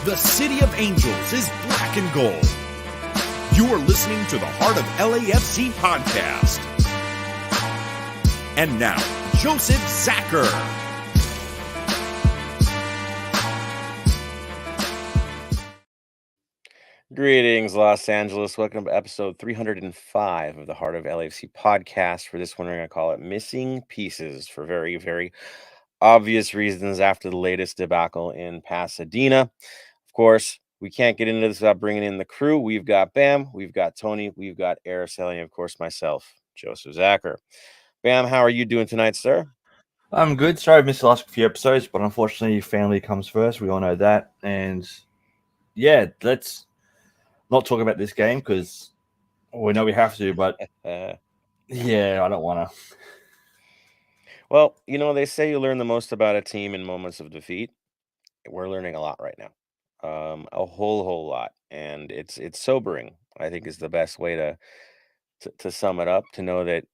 The City of Angels is black and gold. You are listening to the Heart of LAFC podcast. And now, Joseph Zacher. Greetings, Los Angeles. Welcome to episode 305 of the Heart of LAFC podcast. For this one, we're going to call it Missing Pieces for very, very obvious reasons after the latest debacle in Pasadena. Of course, we can't get into this without bringing in the crew. We've got Bam, we've got Tony, we've got Araceli, and of course, myself, Joseph Zacher. Bam, how are you doing tonight, sir? I'm good. Sorry I missed the last few episodes, but unfortunately, family comes first. We all know that. And yeah, let's not talk about this game because we know we have to, but yeah, I don't want to. Well, you know, they say you learn the most about a team in moments of defeat. We're learning a lot right now, a whole lot, and it's sobering. I think is the best way to sum it up. To know that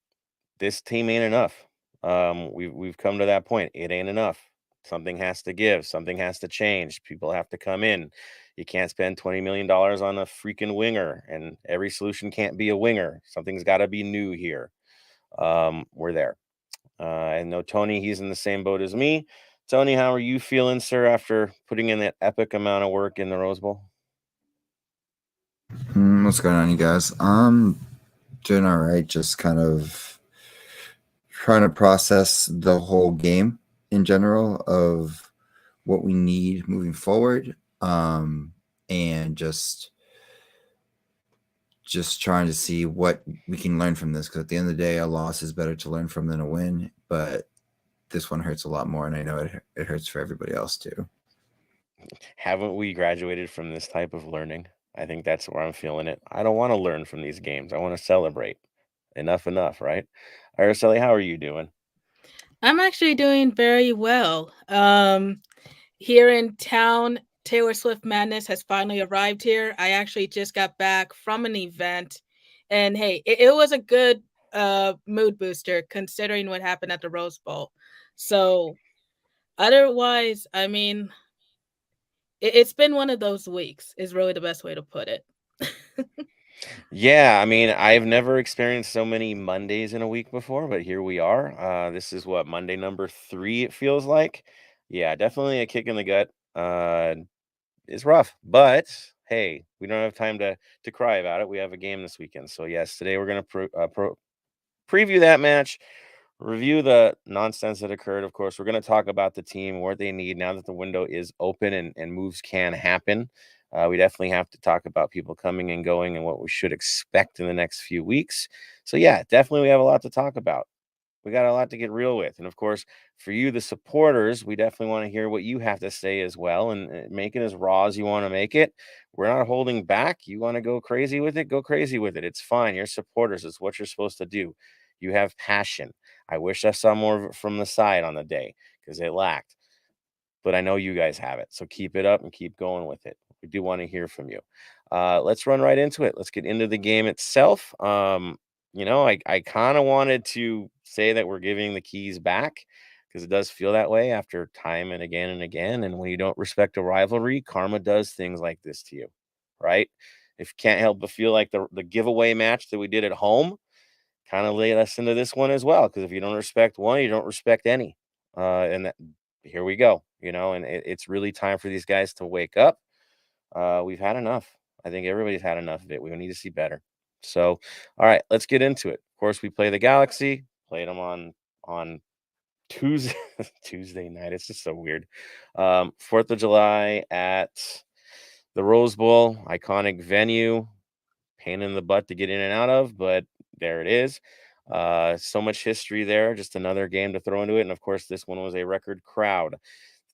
this team ain't enough. We've come to that point. It ain't enough. Something has to give. Something has to change. People have to come in. You can't spend $20 million on a freaking winger, and every solution can't be a winger. Something's got to be new here. We're there. I know Tony, he's in the same boat as me. Tony, how are you feeling, sir, after putting in that epic amount of work in the Rose Bowl? What's going on, you guys? I'm doing all right. Just kind of trying to process the whole game in general of what we need moving forward, and just trying to see what we can learn from this. Because at the end of the day, a loss is better to learn from than a win. But this one hurts a lot more, and I know it hurts for everybody else too. Haven't we graduated from this type of learning? I think that's where I'm feeling it. I don't want to learn from these games. I want to celebrate. Enough, right? Araceli, how are you doing? I'm actually doing very well. Here in town, Taylor Swift Madness has finally arrived here. I actually just got back from an event, and hey, it was a good mood booster considering what happened at the Rose Bowl. So, otherwise, I mean, it's been one of those weeks, is really the best way to put it. Yeah, I mean, I've never experienced so many Mondays in a week before, but here we are. This is what, Monday number 3, it feels like. Yeah, definitely a kick in the gut. It's rough, but hey, we don't have time to cry about it. We have a game this weekend. So yes, today we're going to preview that match, review the nonsense that occurred. Of course, we're going to talk about the team, what they need now that the window is open and moves can happen. We definitely have to talk about people coming and going and what we should expect in the next few weeks. So yeah, definitely we have a lot to talk about. We got a lot to get real with. And of course, for you, the supporters, we definitely want to hear what you have to say as well, and make it as raw as you want to make it. We're not holding back. You want to go crazy with it? Go crazy with it. It's fine. You're supporters. It's what you're supposed to do. You have passion. I wish I saw more of it from the side on the day because it lacked. But I know you guys have it. So keep it up and keep going with it. We do want to hear from you. Let's run right into it. Let's get into the game itself. You know, I kind of wanted to say that we're giving the keys back because it does feel that way after time and again and again. And when you don't respect a rivalry, karma does things like this to you, right? If you can't help but feel like the giveaway match that we did at home kind of led us into this one as well. Because if you don't respect one, you don't respect any. And that, here we go, you know, and it's really time for these guys to wake up. We've had enough. I think everybody's had enough of it. We need to see better. So, all right, let's get into it. Of course, we play the Galaxy. Played them on Tuesday Tuesday night. It's just so weird. 4th of July at the Rose Bowl, iconic venue. Pain in the butt to get in and out of, but there it is. So much history there. Just another game to throw into it. And of course, this one was a record crowd.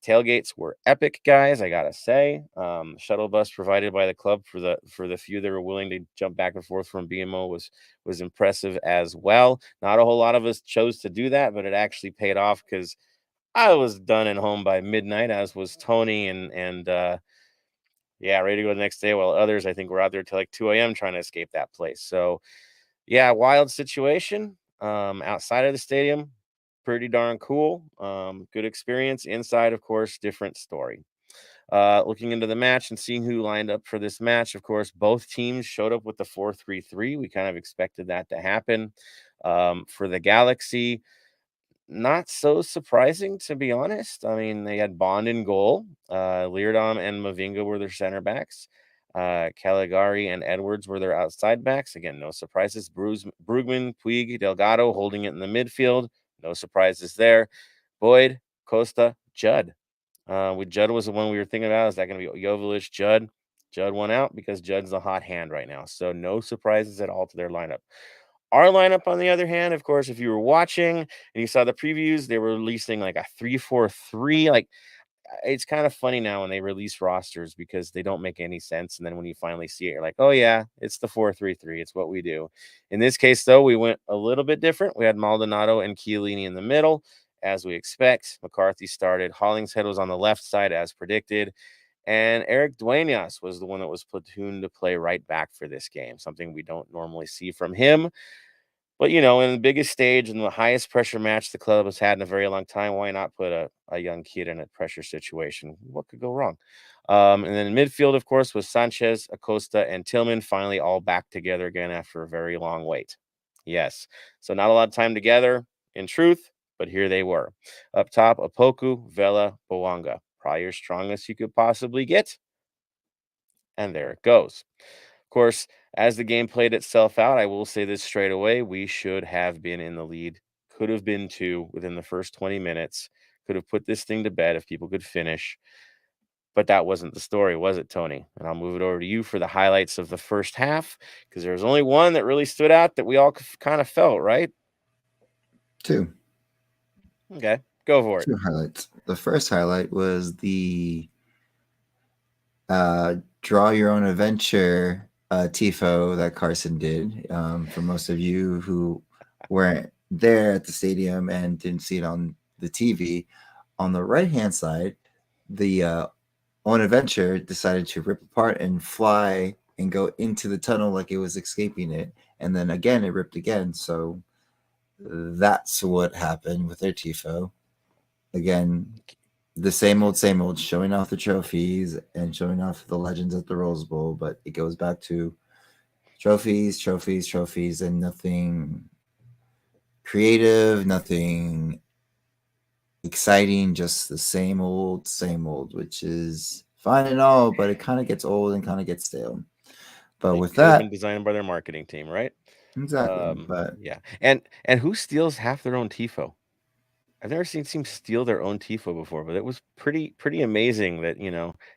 Tailgates were epic, guys. I gotta say, shuttle bus provided by the club for the few that were willing to jump back and forth from BMO was impressive as well. Not a whole lot of us chose to do that, but it actually paid off because I was done and home by midnight, as was Tony, and yeah, ready to go the next day. While others, I think, were out there till like 2 a.m. trying to escape that place. So yeah, wild situation. Outside of the stadium, pretty darn cool. Good experience. Inside, of course, different story. Looking into the match and seeing who lined up for this match, of course, both teams showed up with the 4-3-3. We kind of expected that to happen. For the Galaxy, not so surprising, to be honest. I mean, they had Bond in goal. Leardom and Mavinga were their center backs. Caligari and Edwards were their outside backs. Again, no surprises. Brugman, Puig, Delgado holding it in the midfield. No surprises there. Boyd, Costa, Judd. With Judd was the one we were thinking about. Is that going to be Joveljic, Judd? Judd won out because Judd's the hot hand right now. So no surprises at all to their lineup. Our lineup, on the other hand, of course, if you were watching and you saw the previews, they were releasing like a 3-4-3. Like, it's kind of funny now when they release rosters because they don't make any sense. And then when you finally see it, you're like, oh, yeah, it's the 4-3-3. It's what we do. In this case, though, we went a little bit different. We had Maldonado and Chiellini in the middle, as we expect. McCarthy started. Hollingshead was on the left side, as predicted. And Eric Duenas was the one that was platooned to play right back for this game, something we don't normally see from him. But, in the biggest stage and the highest pressure match the club has had in a very long time, why not put a young kid in a pressure situation? What could go wrong? And then in midfield, of course, was Sanchez, Acosta, and Tillman finally all back together again after a very long wait. Yes. So not a lot of time together, in truth, but here they were. Up top, Opoku, Vela, Bowanga. Probably your strongest you could possibly get. And there it goes. Of course, as the game played itself out, I will say this straight away. We should have been in the lead. Could have been 2 within the first 20 minutes. Could have put this thing to bed if people could finish. But that wasn't the story, was it, Tony? And I'll move it over to you for the highlights of the first half, because there was only one that really stood out that we all kind of felt, right? 2. Okay, go for it. 2 highlights. The first highlight was the draw your own adventure tifo that Carson did. For most of you who weren't there at the stadium and didn't see it on the TV, on the right-hand side, the own adventure decided to rip apart and fly and go into the tunnel like it was escaping it. And then again, it ripped again. So that's what happened with their tifo. Again, the same old, showing off the trophies and showing off the legends at the Rose Bowl, but it goes back to trophies, and nothing creative, nothing exciting, just the same old, which is fine and all, but it kind of gets old and kind of gets stale. But with that, been designed by their marketing team, right? Exactly. But yeah, and who steals half their own tifo? I've never seen teams steal their own tifo before, but it was pretty amazing that,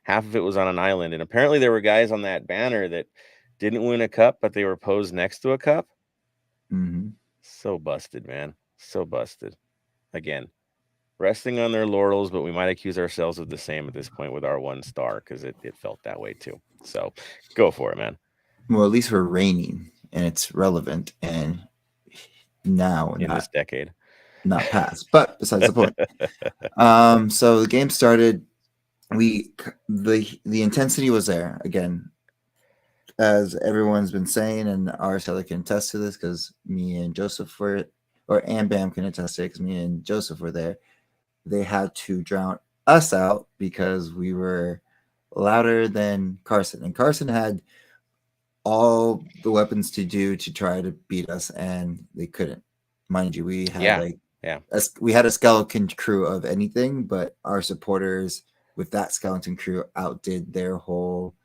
half of it was on an island. And apparently there were guys on that banner that didn't win a cup, but they were posed next to a cup. Mm-hmm. So busted, man. So busted. Again, resting on their laurels, but we might accuse ourselves of the same at this point with our 1 star, because it felt that way too. So go for it, man. Well, at least we're reigning and it's relevant, and now in this decade. Not past, but besides the point. So the game started. The intensity was there again, as everyone's been saying, and Arcella can attest to this because me and Joseph were, and Bam can attest to it because me and Joseph were there. They had to drown us out because we were louder than Carson, and Carson had all the weapons to try to beat us, and they couldn't. Mind you, we had we had a skeleton crew of anything, but our supporters with that skeleton crew outdid their whole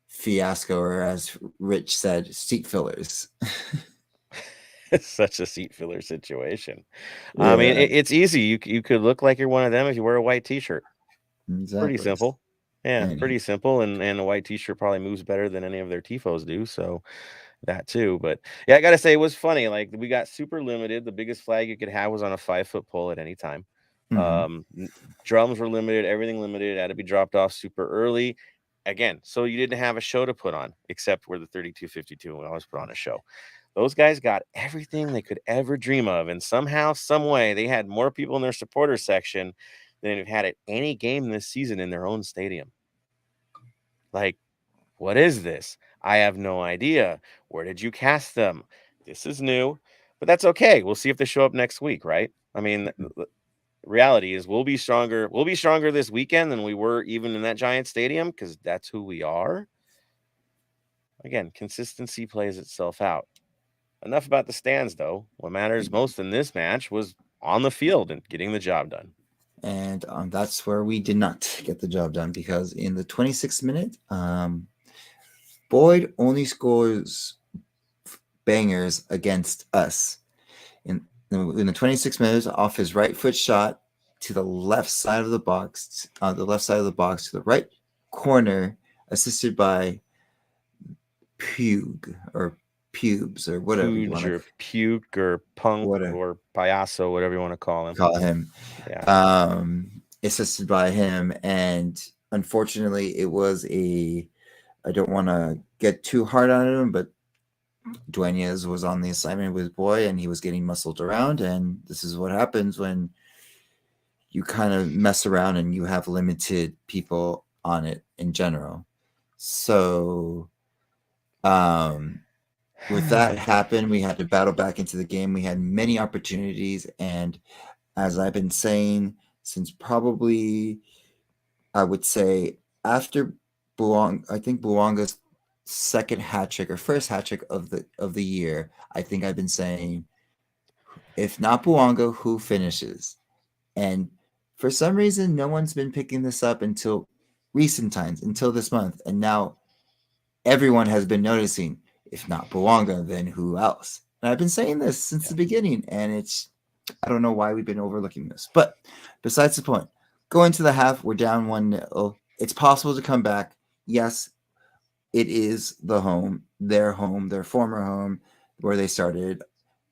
fiasco, or as Rich said, seat fillers. It's such a seat filler situation. Yeah. I mean, it's easy. You could look like you're one of them if you wear a white t-shirt. Exactly. Pretty simple. Yeah, pretty simple. And a white t-shirt probably moves better than any of their tifos do. So that too. But yeah, I gotta say it was funny. Like, we got super limited. The biggest flag you could have was on a 5-foot pole at any time. Mm-hmm. Drums were limited, everything limited, had to be dropped off super early. Again, so you didn't have a show to put on, except we're the 3252. We always put on a show. Those guys got everything they could ever dream of, and somehow, some way, they had more people in their supporter section than they've had at any game this season in their own stadium. Like, what is this? I have no idea. Where did you cast them? This is new, but that's okay. We'll see if they show up next week, right? I mean, reality is we'll be stronger. We'll be stronger this weekend than we were even in that Giant stadium because that's who we are. Again, consistency plays itself out. Enough about the stands, though. What matters most in this match was on the field and getting the job done. And that's where we did not get the job done, because in the 26th minute, Boyd only scores bangers against us. In the 26th minutes, off his right foot shot to the left side of the box, to the right corner, assisted by Pubes or whatever you want to Puke or Punk or Payaso, whatever you want to call him. Yeah. Assisted by him, and unfortunately, it was I don't want to get too hard on him, but Dueñas was on the assignment with Boy, and he was getting muscled around, and this is what happens when you kind of mess around and you have limited people on it in general. So, with that happen, we had to battle back into the game. We had many opportunities, and as I've been saying since probably, I would say after I think Buanga's second hat trick or first hat trick of the year, I think I've been saying, if not Buanga, who finishes? And for some reason, no one's been picking this up until recent times, until this month, and now everyone has been noticing, if not Buanga, then who else? And I've been saying this since the beginning, and I don't know why we've been overlooking this. But besides the point, going to the half, we're down 1-0. It's possible to come back. Yes, it is their home, their former home, where they started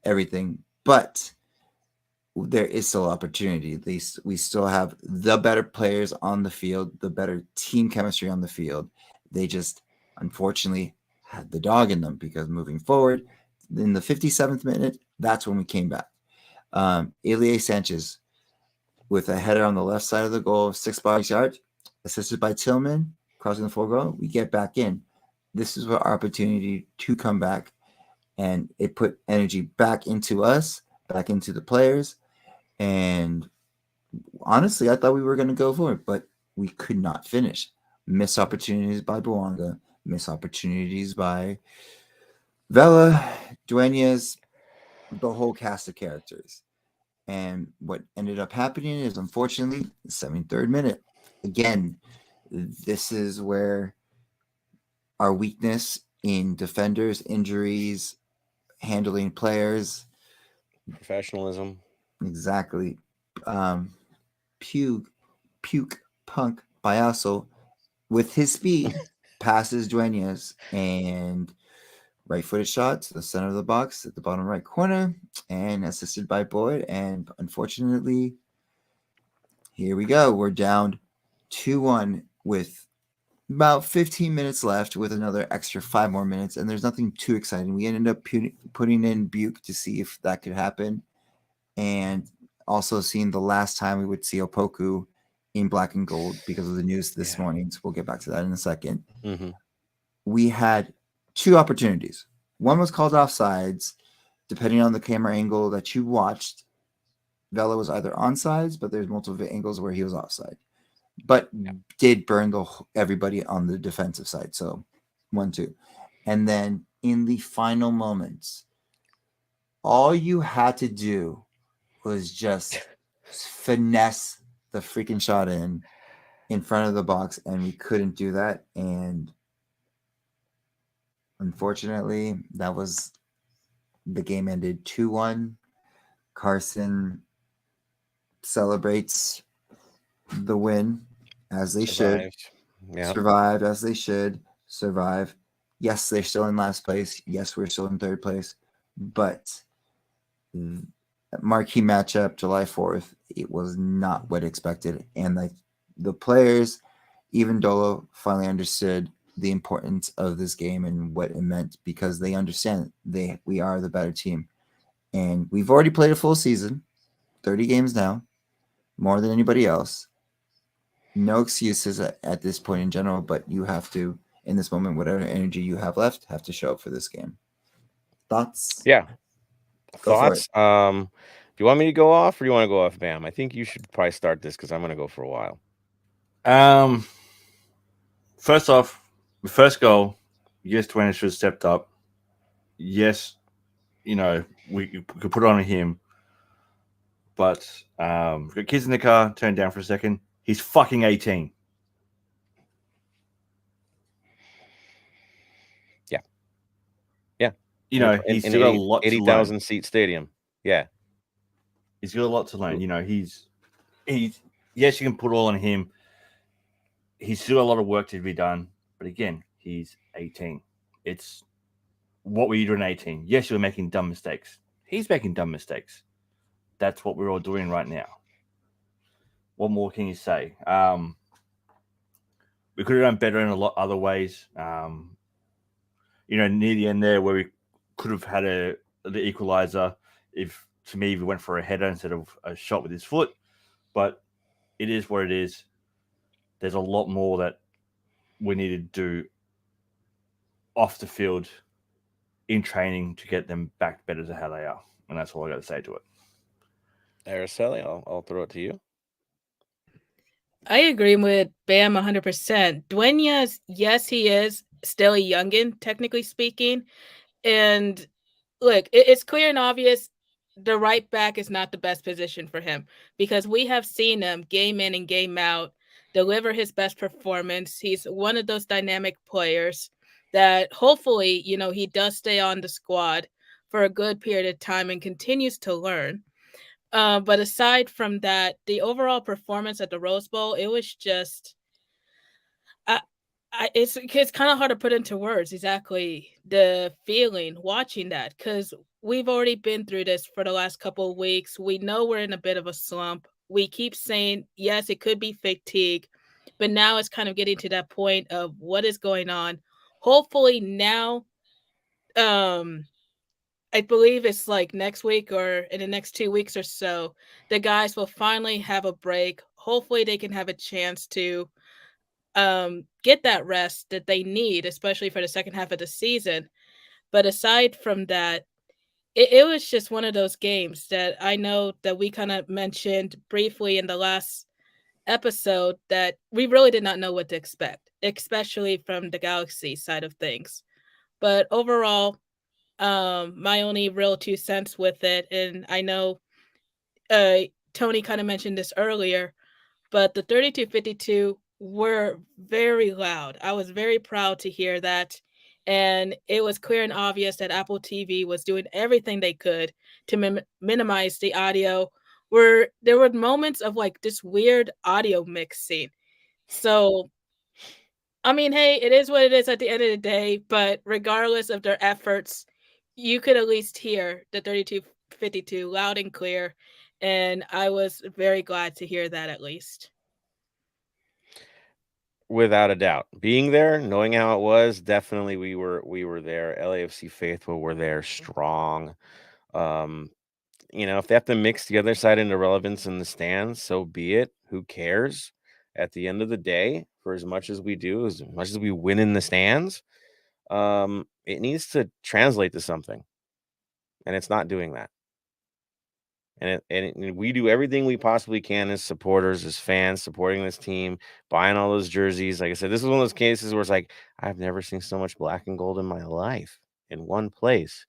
everything. But there is still opportunity. We still have the better players on the field, the better team chemistry on the field. They just, unfortunately, had the dog in them, because moving forward, in the 57th minute, that's when we came back. Elie Sanchez with a header on the left side of the goal, 6 box yards, assisted by Tillman, crossing the full goal. We get back in. This is our opportunity to come back, and it put energy back into us, back into the players. And honestly, I thought we were going to go for it, but we could not finish. Missed opportunities by Buanga, missed opportunities by Vela, Dueñas, the whole cast of characters. And what ended up happening is, unfortunately, the 73rd minute. Again, this is where our weakness in defenders, injuries, handling players, professionalism. Exactly. Puke, Punk, Payaso, with his speed, passes Dueñas, and right-footed shot to the center of the box at the bottom right corner, and assisted by Boyd. And unfortunately, here we go. We're down 2-1 with about 15 minutes left, with another extra 5 more minutes, and there's nothing too exciting. We ended up putting in Buke to see if that could happen, and also seeing the last time we would see Opoku in black and gold because of the news this morning. So we'll get back to that in a second. Mm-hmm. We had 2 opportunities. One was called offsides. Depending on the camera angle that you watched, Vela was either onside, but there's multiple angles where he was offside. But did burn everybody on the defensive side. So 1-2. And then in the final moments, all you had to do was just finesse the freaking shot in front of the box, and we couldn't do that. And unfortunately, that was the game. Ended 2-1. Carson celebrates the win as they should. Survived as they should survive. Yes, they're still in last place. Yes, we're still in third place. But marquee matchup, July 4th, it was not what expected. And the players, even Dolo, finally understood the importance of this game and what it meant, because they understand we are the better team. And we've already played a full season, 30 games now, more than anybody else. No excuses at this point in general, but you have to, in this moment, whatever energy you have left, have to show up for this game. Thoughts? Yeah. Go Thoughts? you want me to go off or do you want to go off, Bam? I think you should probably start this because I'm going to go for a while. First off, the first goal, yes, Dwayne should have stepped up. Yes, we could put it on him. But we've got kids in the car, turn down for a second. He's fucking 18. Yeah. He's still got a lot to learn. 80,000 seat stadium. Yeah. He's got a lot to learn. He's yes, you can put all on him. He's still got a lot of work to be done. But again, he's 18. It's what were you doing at 18? Yes, you were making dumb mistakes. He's making dumb mistakes. That's what we're all doing right now. What more can you say? We could have done better in a lot other ways. Near the end there where we could have had the equalizer if we went for a header instead of a shot with his foot. But it is what it is. There's a lot more that we need to do off the field in training to get them back better to how they are. And that's all I got to say to it. Araceli, I'll throw it to you. I agree with Bam 100%. Duenas, yes, he is still a youngin, technically speaking. And look, it's clear and obvious the right back is not the best position for him because we have seen him game in and game out deliver his best performance. He's one of those dynamic players that hopefully, he does stay on the squad for a good period of time and continues to learn. But aside from that, the overall performance at the Rose Bowl, it was just, it's kind of hard to put into words exactly the feeling watching that because we've already been through this for the last couple of weeks. We know we're in a bit of a slump. We keep saying, yes, it could be fatigue, but now it's kind of getting to that point of what is going on. Hopefully now, I believe it's like next week or in the next 2 weeks or so, the guys will finally have a break. Hopefully they can have a chance to get that rest that they need, especially for the second half of the season. But aside from that, it was just one of those games that I know that we kind of mentioned briefly in the last episode that we really did not know what to expect, especially from the Galaxy side of things. But overall, my only real 2 cents with it, and I know Tony kind of mentioned this earlier, but the 32-52 were very loud. I was very proud to hear that. And it was clear and obvious that Apple TV was doing everything they could to minimize the audio, where there were moments of like this weird audio mixing. So, I mean, hey, it is what it is at the end of the day, but regardless of their efforts, you could at least hear the 32-52 loud and clear. And I was very glad to hear that at least. Without a doubt. Being there, knowing how it was, definitely we were there. LAFC faithful were there strong. If they have to mix the other side into relevance in the stands, so be it. Who cares? At the end of the day, for as much as we do, as much as we win in the stands, it needs to translate to something. And it's not doing that. And we do everything we possibly can as supporters, as fans, supporting this team, buying all those jerseys. Like I said, this is one of those cases where it's like, I've never seen so much black and gold in my life in one place.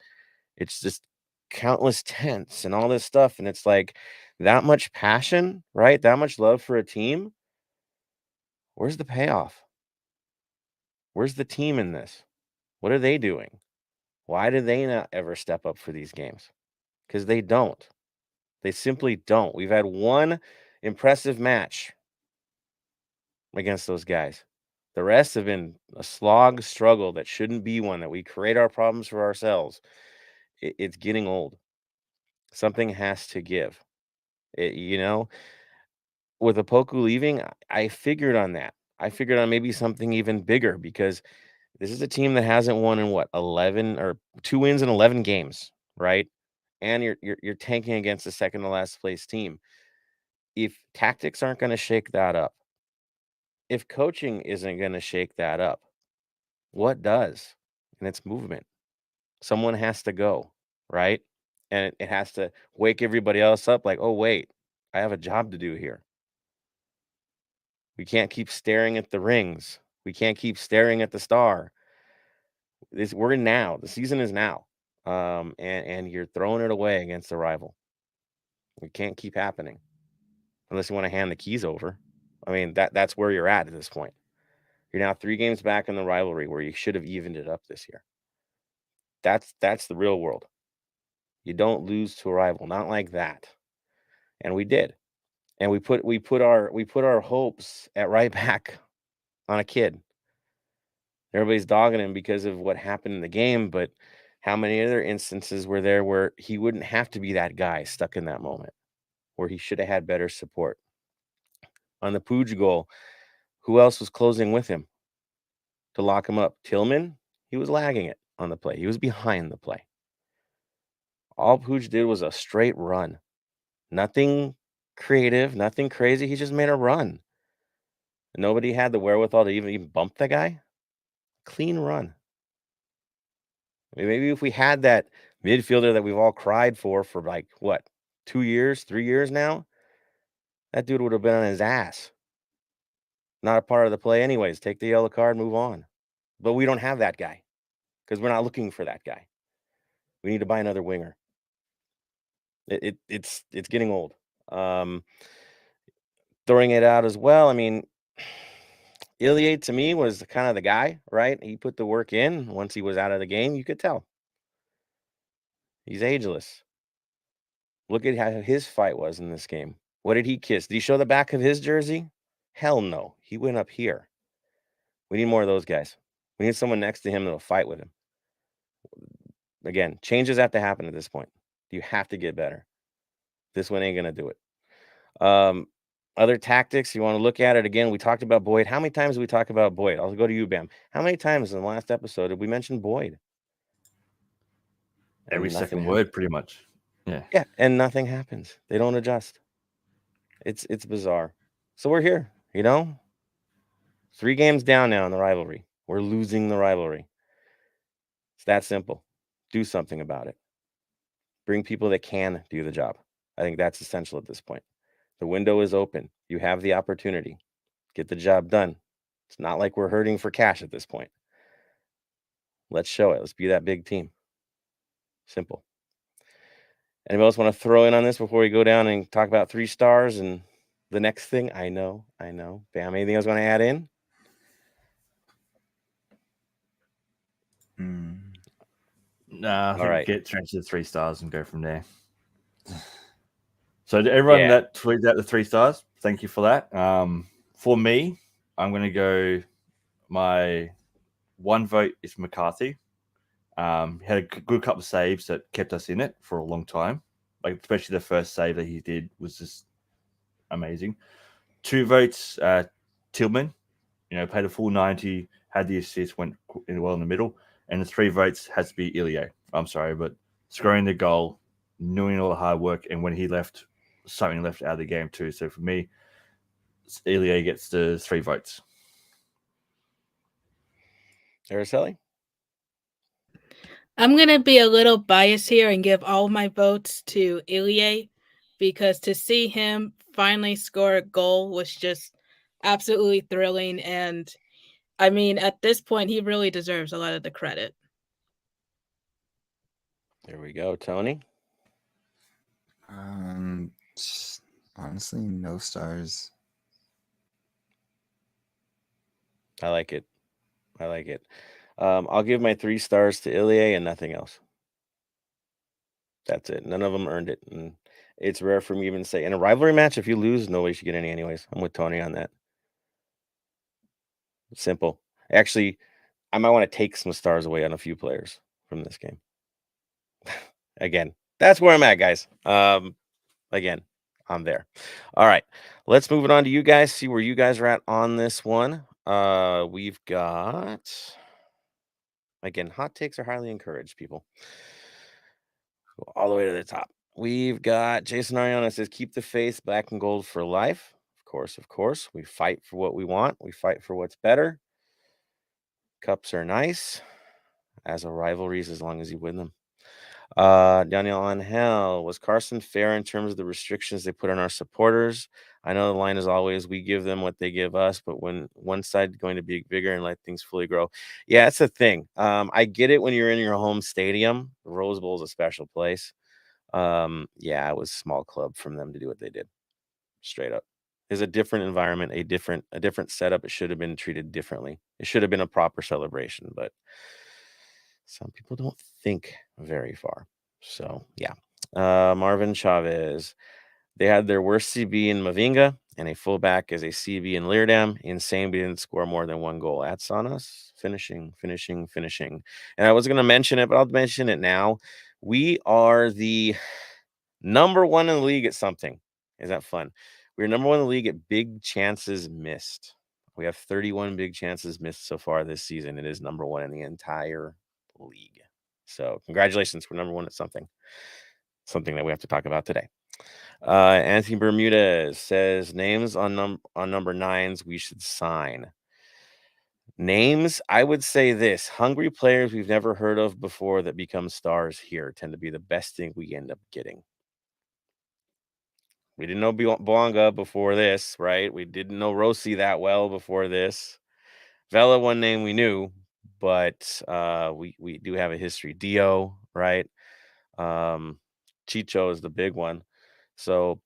It's just countless tents and all this stuff. And it's like that much passion, right? That much love for a team. Where's the payoff? Where's the team in this? What are they doing? Why do they not ever step up for these games? Because they don't. They simply don't. We've had one impressive match against those guys. The rest have been a slog struggle that shouldn't be one, that we create our problems for ourselves. It's getting old. Something has to give. With Opoku leaving, I figured on that. I figured on maybe something even bigger because this is a team that hasn't won in 11 or 2 wins in 11 games, right? And you're tanking against the second to last place team. If tactics aren't going to shake that up, if coaching isn't going to shake that up, what does? And it's movement. Someone has to go, right? And it has to wake everybody else up like, oh, wait, I have a job to do here. We can't keep staring at the rings. We can't keep staring at the star. We're in now. The season is now. And you're throwing it away against a rival. It can't keep happening unless you want to hand the keys over. I mean, that's where you're at this point. You're now 3 games back in the rivalry where you should have evened it up this year. That's the real world. You don't lose to a rival, not like that. And we did. And we put our hopes at right back on a kid. Everybody's dogging him because of what happened in the game, but how many other instances were there where he wouldn't have to be that guy stuck in that moment, where he should have had better support? On the Puig goal, who else was closing with him to lock him up? Tillman, he was lagging it on the play. He was behind the play. All Puig did was a straight run. Nothing creative, nothing crazy. He just made a run. And nobody had the wherewithal to even bump the guy. Clean run. I mean, maybe if we had that midfielder that we've all cried for like, what, 2 years, 3 years now, that dude would have been on his ass. Not a part of the play anyways. Take the yellow card, move on. But we don't have that guy because we're not looking for that guy. We need to buy another winger. It's getting old. Throwing it out as well. I mean, Ilie to me was kind of the guy, right? He put the work in. Once he was out of the game, you could tell. He's ageless. Look at how his fight was in this game. What did he kiss? Did he show the back of his jersey? Hell no. He went up here. We need more of those guys. We need someone next to him that'll fight with him. Again, changes have to happen at this point. You have to get better. This one ain't going to do it. Other tactics, you want to look at it again. We talked about Boyd. How many times did we talk about Boyd? I'll go to you, Bam. How many times in the last episode did we mention Boyd? Every second word, pretty much. Yeah. Yeah, and nothing happens. They don't adjust. It's bizarre. So we're here, 3 games down now in the rivalry. We're losing the rivalry. It's that simple. Do something about it. Bring people that can do the job. I think that's essential at this point. The window is open. You have the opportunity. Get the job done. It's not like we're hurting for cash at this point. Let's show it. Let's be that big team. Simple. Anyone else want to throw in on this before we go down and talk about 3 stars and the next thing? I know. Bam, anything else want to add in? Nah, I think right. get straight to the 3 stars and go from there. So to everyone that tweeted out the 3 stars, thank you for that. For me, I'm going to go, my 1 vote is McCarthy. He had a good couple of saves that kept us in it for a long time. Like, especially the first save that he did was just amazing. 2 votes, Tillman. Played a full 90, had the assist, went well in the middle. And the 3 votes has to be Ilie. I'm sorry, but scoring the goal, doing all the hard work, and when he left, something left out of the game too. So for me, Ilie gets the 3 votes. Araceli? I'm going to be a little biased here and give all my votes to Ilie, because to see him finally score a goal was just absolutely thrilling. And I mean, at this point, he really deserves a lot of the credit. There we go. Tony? Honestly, no stars. I like it. I'll give my 3 stars to Ilie and nothing else. That's it. None of them earned it. And it's rare for me even to say, in a rivalry match, if you lose, nobody should get any anyways. I'm with Tony on that. Simple. Actually, I might want to take some stars away on a few players from this game. Again, that's where I'm at, guys. Again, I'm there. All right. Let's move it on to you guys. See where you guys are at on this one. We've got, again, hot takes are highly encouraged, people. Go all the way to the top. We've got Jason Ariana says, keep the faith, black and gold for life. Of course. We fight for what we want. We fight for what's better. Cups are nice, as are rivalries, as long as you win them. Daniel Angel, was Carson fair in terms of the restrictions they put on our supporters? I know the line is always we give them what they give us, but when one side going to be bigger and let things fully grow. Yeah, it's a thing. I get it when you're in your home stadium. The Rose Bowl is a special place. Yeah, it was small club from them to do what they did. Straight up. It's a different environment, a different setup. It should have been treated differently. It should have been a proper celebration, but some people don't think very far. So yeah. Marvin Chavez. They had their worst CB in Mavinga and a fullback as a CB in Leardam. Insane, we didn't score more than one goal. That's on us. Finishing. And I was going to mention it, but I'll mention it now. We are the number one in the league at something. Is that fun? We're number one in the league at big chances missed. We have 31 big chances missed so far this season. It is number one in the entire league. So congratulations. We're number one at something. Something that we have to talk about today. Anthony Bermudez says names on number 9s we should sign. Names, I would say this: hungry players we've never heard of before that become stars here tend to be the best thing we end up getting. We didn't know Boanga before this, right? We didn't know Rossi that well before this. Vela, one name we knew, but we do have a history. Dio, right? Chicho is the big one. So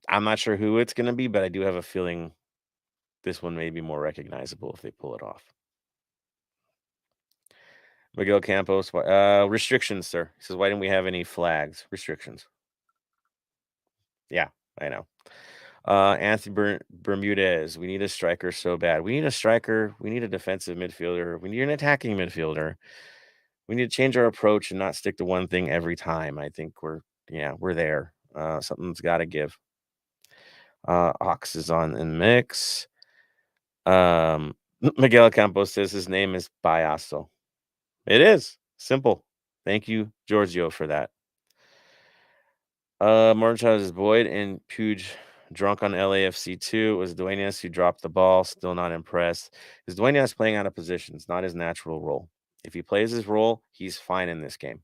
I'm not sure who it's going to be, but I do have a feeling this one may be more recognizable if they pull it off. Miguel Campos, restrictions, sir. He says, why didn't we have any flags? Restrictions. Yeah, I know. Anthony Bermudez, we need a striker so bad. We need a striker. We need a defensive midfielder. We need an attacking midfielder. We need to change our approach and not stick to one thing every time. I think we're there. Something's got to give. Ox is in the mix. Miguel Campos says his name is Bayaso. It is simple. Thank you, Giorgio, for that. Martin is Boyd and Puge drunk on LAFC 2. It was Duenas who dropped the ball. Still not impressed. Is Duenas playing out of position? It's not his natural role. If he plays his role, he's fine in this game.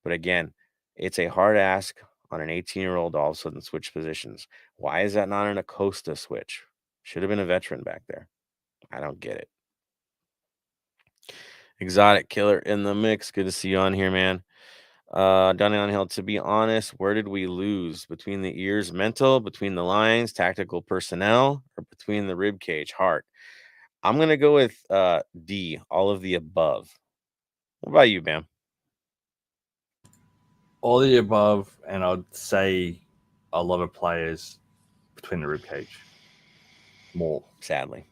But again, it's a hard ask on an 18-year-old all of a sudden switch positions. Why is that not an Acosta switch? Should have been a veteran back there. I don't get it. Exotic Killer in the mix. Good to see you on here, man. Donnie on Hill, to be honest, where did we lose? Between the ears, mental, between the lines, tactical personnel, or between the rib cage, heart? I'm going to go with D, all of the above. What about you, Bam? All the above, and I'd say a lot of players between the rib cage. More. Sadly.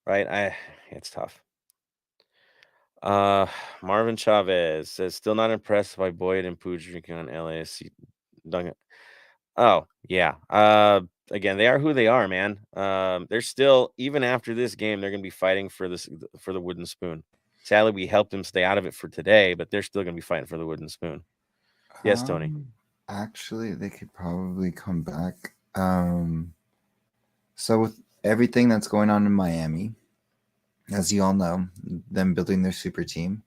Right? It's tough. Marvin Chavez says, still not impressed by Boyd and Pooch drinking on LASC. Oh, yeah. Again, they are who they are, man. They're still, even after this game, they're going to be fighting for the wooden spoon. Sadly, we helped them stay out of it for today, but they're still going to be fighting for the wooden spoon. Yes, Tony. Actually, they could probably come back. So with everything that's going on in Miami, as you all know, them building their super team,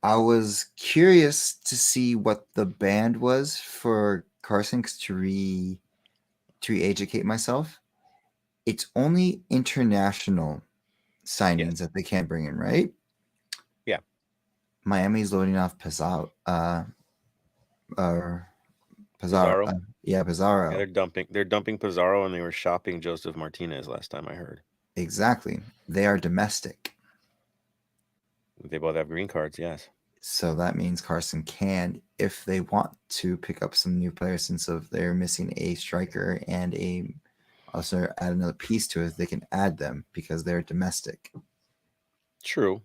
I was curious to see what the band was for Carson to re-educate myself. It's only international signings that they can't bring in, right? Yeah. Miami's loading off Pizarro. Pizarro? Pizarro. Yeah, they're dumping Pizarro, and they were shopping Joseph Martinez last time I heard. Exactly. They are domestic. They both have green cards, yes. So that means Carson can, if they want to, pick up some new players, since they're missing a striker and also add another piece to it, they can add them because they're domestic. True.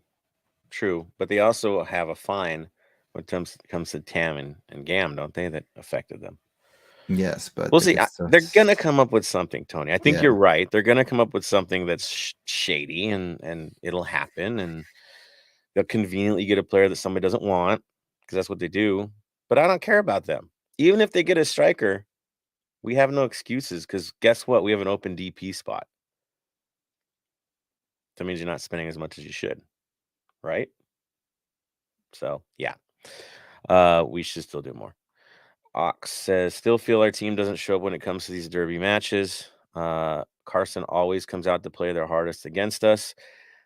But they also have a fine when it comes to TAM and GAM, don't they, that affected them? Yes, but we'll see. They're going to come up with something, Tony. I think you're right. They're going to come up with something that's shady, and it'll happen, and they'll conveniently get a player that somebody doesn't want, because that's what they do. But I don't care about them. Even if they get a striker, we have no excuses, because guess what? We have an open DP spot. That means you're not spending as much as you should. right? So yeah, we should still do more. Ox says, still feel our team doesn't show up when it comes to these derby matches. Carson always comes out to play their hardest against us.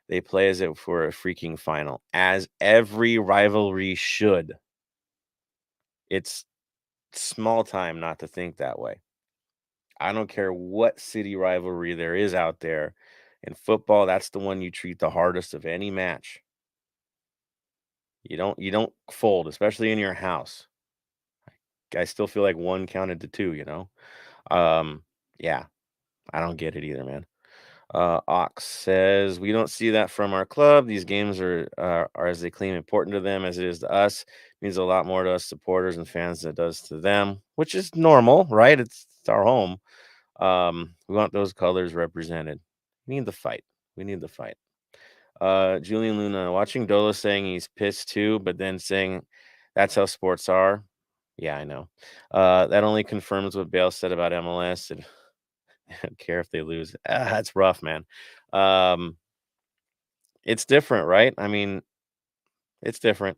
They play as if we're a freaking final, as every rivalry should. It's small time not to think that way. I don't care what city rivalry there is out there. In football, that's the one you treat the hardest of any match. You don't fold, especially in your house. I still feel like one counted to two, Yeah, I don't get it either, man. Ox says, we don't see that from our club. These games are, as they claim, important to them as it is to us. It means a lot more to us supporters and fans than it does to them, which is normal, right? It's our home. We want those colors represented. We need the fight. We need the fight. Julian Luna, watching Dolo saying he's pissed too, but then saying that's how sports are. Yeah, I know. That only confirms what Bale said about MLS. And I don't care if they lose. That's rough, man. It's different, right? I mean, it's different.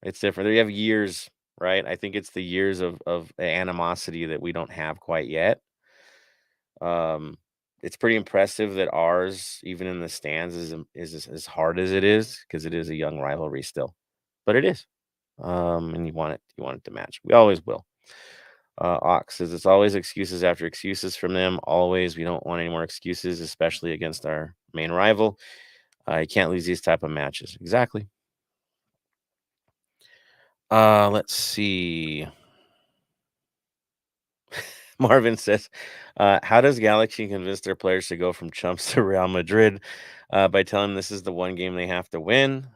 It's different. You have years, right? I think it's the years of animosity that we don't have quite yet. It's pretty impressive that ours, even in the stands, is as hard as it is because it is a young rivalry still, but it is. And you want it to match. We always will. Ox says it's always excuses after excuses from them. Always, we don't want any more excuses, especially against our main rival. You can't lose these type of matches. Exactly. Let's see. Marvin says, how does Galaxy convince their players to go from chumps to Real Madrid by telling them this is the one game they have to win,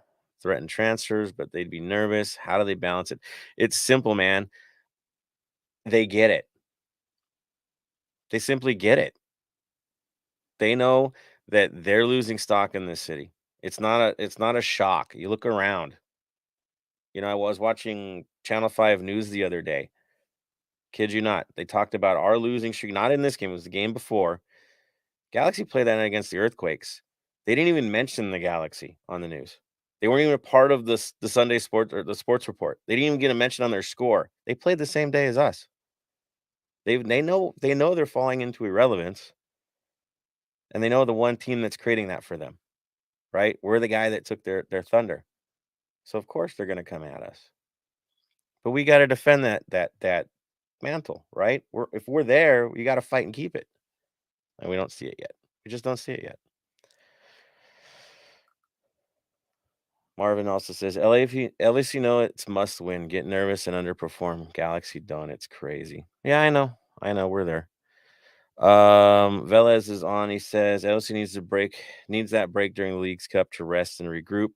threaten transfers, but they'd be nervous? How do they balance it? It's simple, man. They get it. They simply get it. They know that they're losing stock in this city. It's not a shock. You look around. I was watching Channel 5 News the other day. Kid you not. They talked about our losing streak, not in this game, it was the game before. Galaxy played that night against the Earthquakes. They didn't even mention the Galaxy on the news. They weren't even a part of the Sunday Sport or the sports report. They didn't even get a mention on their score. They played the same day as us. They know they're falling into irrelevance, and they know the one team that's creating that for them, right? We're the guy that took their thunder, so of course they're going to come at us. But we got to defend that mantle, right? If we're there, we got to fight and keep it, and we don't see it yet. We just don't see it yet. Marvin also says, LAFC know it's must win. Get nervous and underperform. Galaxy don't. It's crazy. Yeah, I know. We're there. Velez is on. He says LAFC needs that break during the League's Cup to rest and regroup.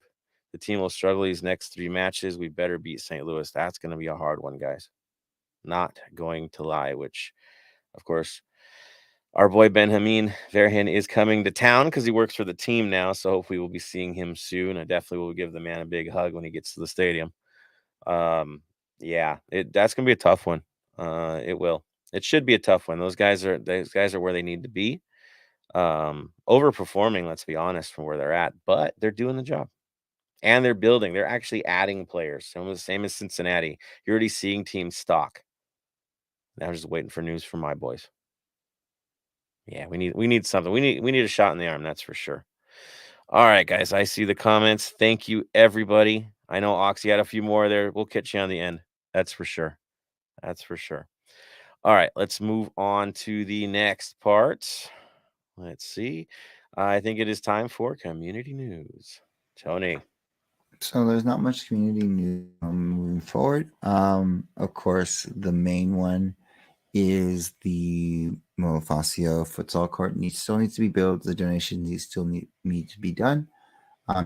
The team will struggle these next 3 matches. We better beat St. Louis. That's going to be a hard one, guys. Not going to lie, which, of course, our boy Benjamin Verhen is coming to town because he works for the team now. So hopefully we'll be seeing him soon. I definitely will give the man a big hug when he gets to the stadium. Yeah, that's gonna be a tough one. It will. It should be a tough one. Those guys are where they need to be. Overperforming, let's be honest, from where they're at, but they're doing the job. And they're building. They're actually adding players. Some of the same as Cincinnati. You're already seeing teams stock. Now I'm just waiting for news from my boys. Yeah, we need something. We need a shot in the arm, that's for sure. All right, guys. I see the comments. Thank you, everybody. I know Oxy had a few more there. We'll catch you on the end. That's for sure. That's for sure. All right, let's move on to the next part. Let's see. I think it is time for community news. Tony. So there's not much community news moving forward. Of course, the main one is the Mofacio futsal court still needs to be built. The donations still need to be done.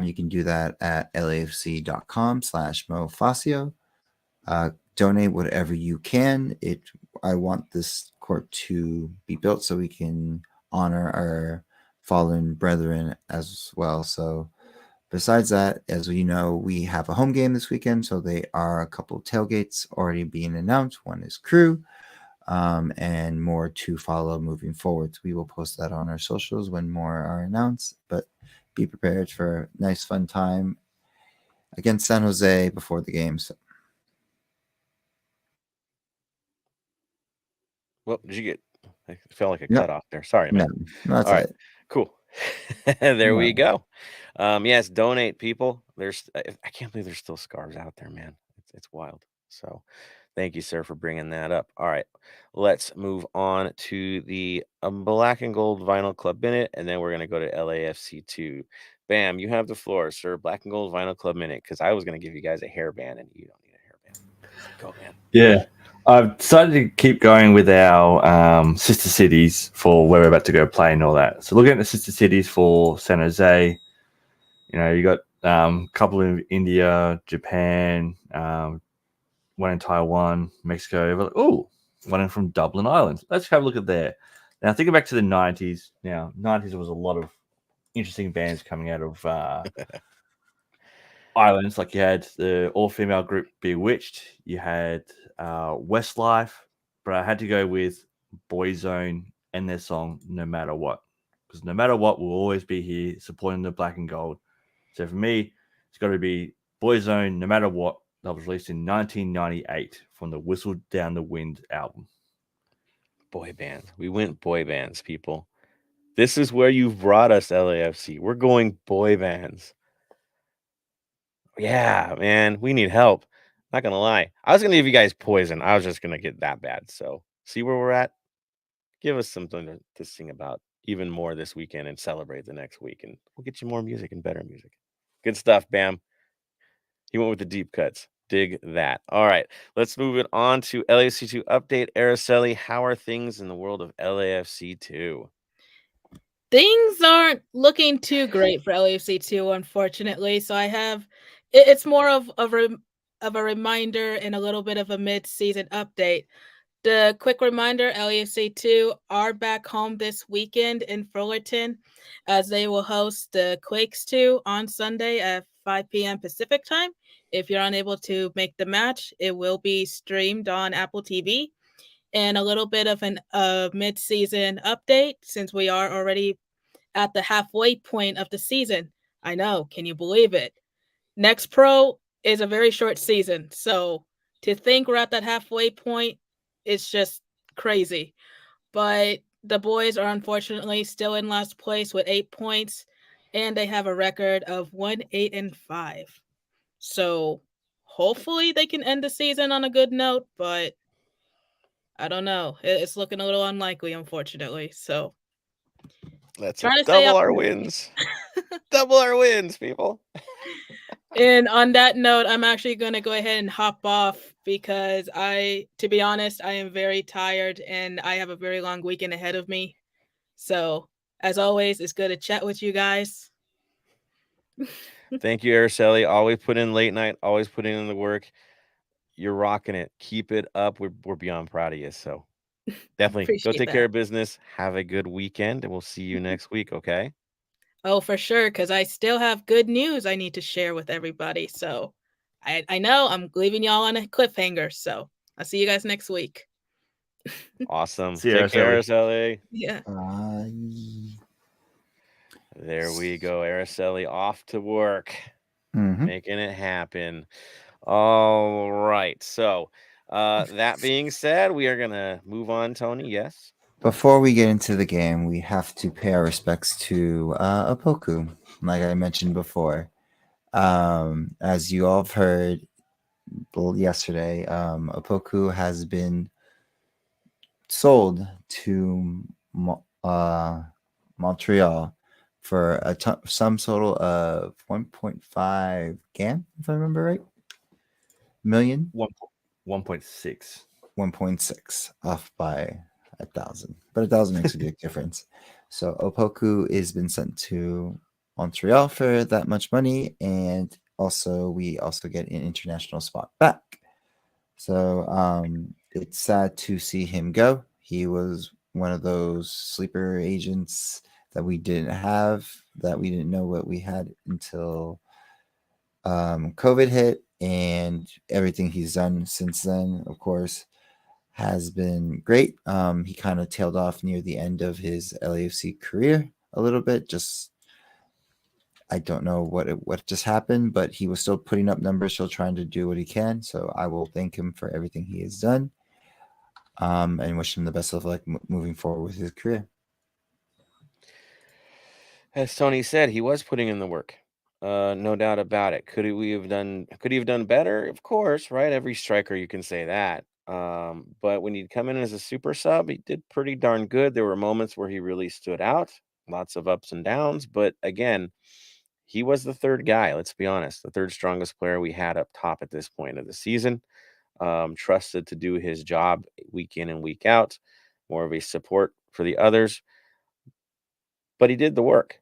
You can do that at lafc.com/Mofacio. Donate whatever you can. I want this court to be built so we can honor our fallen brethren as well. So besides that, as you know, we have a home game this weekend. So there are a couple of tailgates already being announced. One is Crew, and more to follow moving forward. We will post that on our socials when more are announced, but be prepared for a nice fun time against San Jose before the game. So. Well, did you get? It felt like a No. cut off there. Sorry, man. No, that's All right, it. cool. There we Yeah. go. Yes, donate, people. I can't believe there's still scarves out there, man. It's wild. So, thank you, sir, for bringing that up. All right, let's move on to the Black and Gold Vinyl Club Minute, and then we're gonna go to LAFC 2. Bam, you have the floor, sir. Black and Gold Vinyl Club Minute, because I was gonna give you guys a hairband, and you don't need a hairband. Go, man. Yeah. I've decided to keep going with our sister cities for where we're about to go play and all that. So looking at the sister cities for San Jose, you got a couple in India, Japan, one in Taiwan, Mexico. Oh, one in from Dublin, Ireland. Let's have a look at there. Now, thinking back to the 90s. Now, 90s, there was a lot of interesting bands coming out of islands. Like you had the all-female group Bewitched. You had Westlife. But I had to go with Boyzone and their song No Matter What. Because no matter what, we'll always be here supporting the Black and Gold. So for me, it's got to be Boyzone, No Matter What. That was released in 1998 from the Whistle Down the Wind album. Boy bands. We went boy bands, people. This is where you've brought us, LAFC. We're going boy bands. Yeah, man, we need help. Not gonna lie. I was gonna give you guys Poison. I was just gonna get that bad. So see where we're at. Give us something to sing about even more this weekend and celebrate the next week, and we'll get you more music and better music. Good stuff, Bam. He went with the deep cuts. Dig that. All right, let's move it on to LAFC2 update. Araceli, how are things in the world of LAFC2? Things aren't looking too great for LAFC2, unfortunately. So it's more of a reminder and a little bit of a mid-season update. The quick reminder, LAFC2 are back home this weekend in Fullerton as they will host the Quakes 2 on Sunday at 5 p.m. Pacific time. If you're unable to make the match, it will be streamed on Apple TV. And a little bit of a mid-season update since we are already at the halfway point of the season. I know, can you believe it? Next Pro is a very short season, so to think we're at that halfway point, it's just crazy. But the boys are unfortunately still in last place with 8 points, and they have a record of 1-8-5. So hopefully they can end the season on a good note, but I don't know. It's looking a little unlikely, unfortunately. So Let's trying to double our wins. Double our wins, people. And on that note, I'm actually going to go ahead and hop off because to be honest, I am very tired and I have a very long weekend ahead of me. So, as always, it's good to chat with you guys. Thank you, Araceli. Always put in late night, always putting in the work. You're rocking it. Keep it up. We're beyond proud of you. So definitely go take care of business. Have a good weekend, and we'll see you next week, okay? Oh, for sure, because I still have good news I need to share with everybody. So I know I'm leaving y'all on a cliffhanger. So I'll see you guys next week. Awesome. See you, Take care, Araceli. Araceli. Yeah. There we go. Araceli off to work. Making it happen. All right. So that being said, we are gonna move on, Tony. Yes. Before we get into the game, we have to pay our respects to Opoku, like I mentioned before. As you all have heard yesterday, Opoku has been sold to Montreal for a sum total of 1.5 GAM, if I remember right. Million? 1.6. 1.6 off by 1,000, but 1,000 makes a big difference. So Opoku has been sent to Montreal for that much money, and we also get an international spot back. So it's sad to see him go. He was one of those sleeper agents that we didn't have, that we didn't know what we had until COVID hit, and everything he's done since then, of course, has been great. He kind of tailed off near the end of his LAFC career a little bit, just I don't know what just happened, but he was still putting up numbers, still trying to do what he can. So I will thank him for everything he has done, and wish him the best of luck moving forward with his career. As Tony said, he was putting in the work. No doubt about it. Could he have done better? Of course, right? Every striker you can say that. But when he'd come in as a super sub, he did pretty darn good. There were moments where he really stood out, lots of ups and downs. But again, he was the third guy. Let's be honest, the third strongest player we had up top at this point of the season. Trusted to do his job week in and week out, more of a support for the others. But he did the work,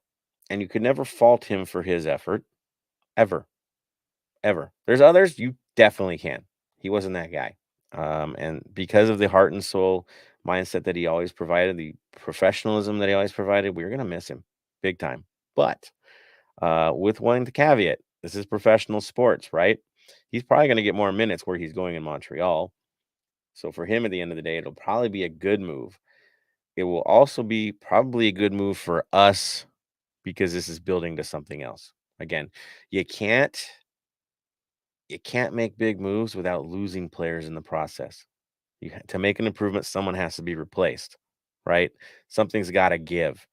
and you could never fault him for his effort, ever, ever. There's others you definitely can. He wasn't that guy. And because of the heart and soul mindset that he always provided, the professionalism that he always provided, we're going to miss him big time. But with one caveat, this is professional sports, right? He's probably going to get more minutes where he's going in Montreal. So for him, at the end of the day, it'll probably be a good move. It will also be probably a good move for us because this is building to something else. Again, you can't make big moves without losing players in the process. To make an improvement, someone has to be replaced, right? Something's got to give.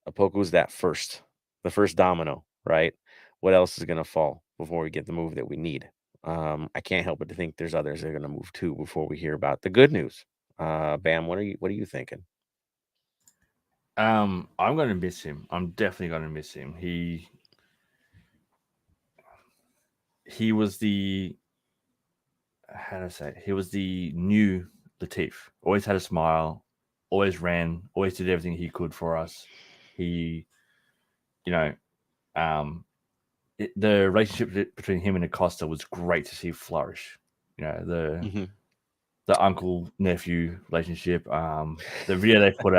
Opoku's the first domino, right? What else is going to fall before we get the move that we need? I can't help but to think there's others that are going to move too before we hear about the good news. Bam, what are you thinking? I'm going to miss him. I'm definitely going to miss him. He was the, how do I say it? He was the new Latif. Always had a smile, always ran, always did everything he could for us. He, the relationship between him and Acosta was great to see flourish. The uncle nephew relationship. The video they put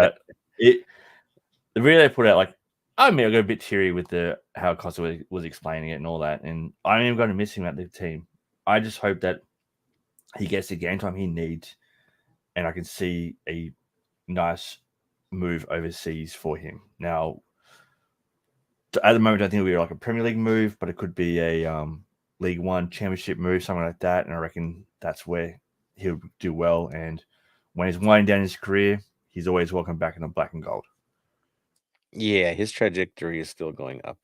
out, like, I got a bit teary with how Acosta was explaining it and all that, and I am going to miss him at the team. I just hope that he gets the game time he needs, and I can see a nice move overseas for him. Now, at the moment, I think it'll be like a Premier League move, but it could be a League One Championship move, something like that. And I reckon that's where he'll do well. And when he's winding down his career, he's always welcome back in the black and gold. Yeah, his trajectory is still going up.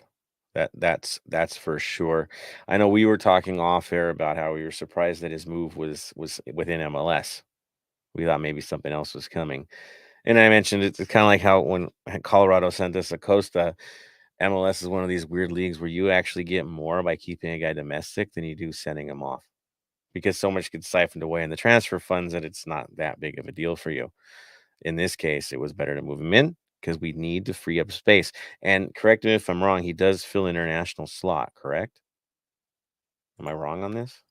That's for sure. I know we were talking off air about how we were surprised that his move was within MLS. We thought maybe something else was coming. And I mentioned it's kind of like how when Colorado sent us Acosta, MLS is one of these weird leagues where you actually get more by keeping a guy domestic than you do sending him off, because so much gets siphoned away in the transfer funds that it's not that big of a deal for you. In this case, it was better to move him in because we need to free up space. And correct me if I'm wrong, he does fill international slot, correct? Am I wrong on this?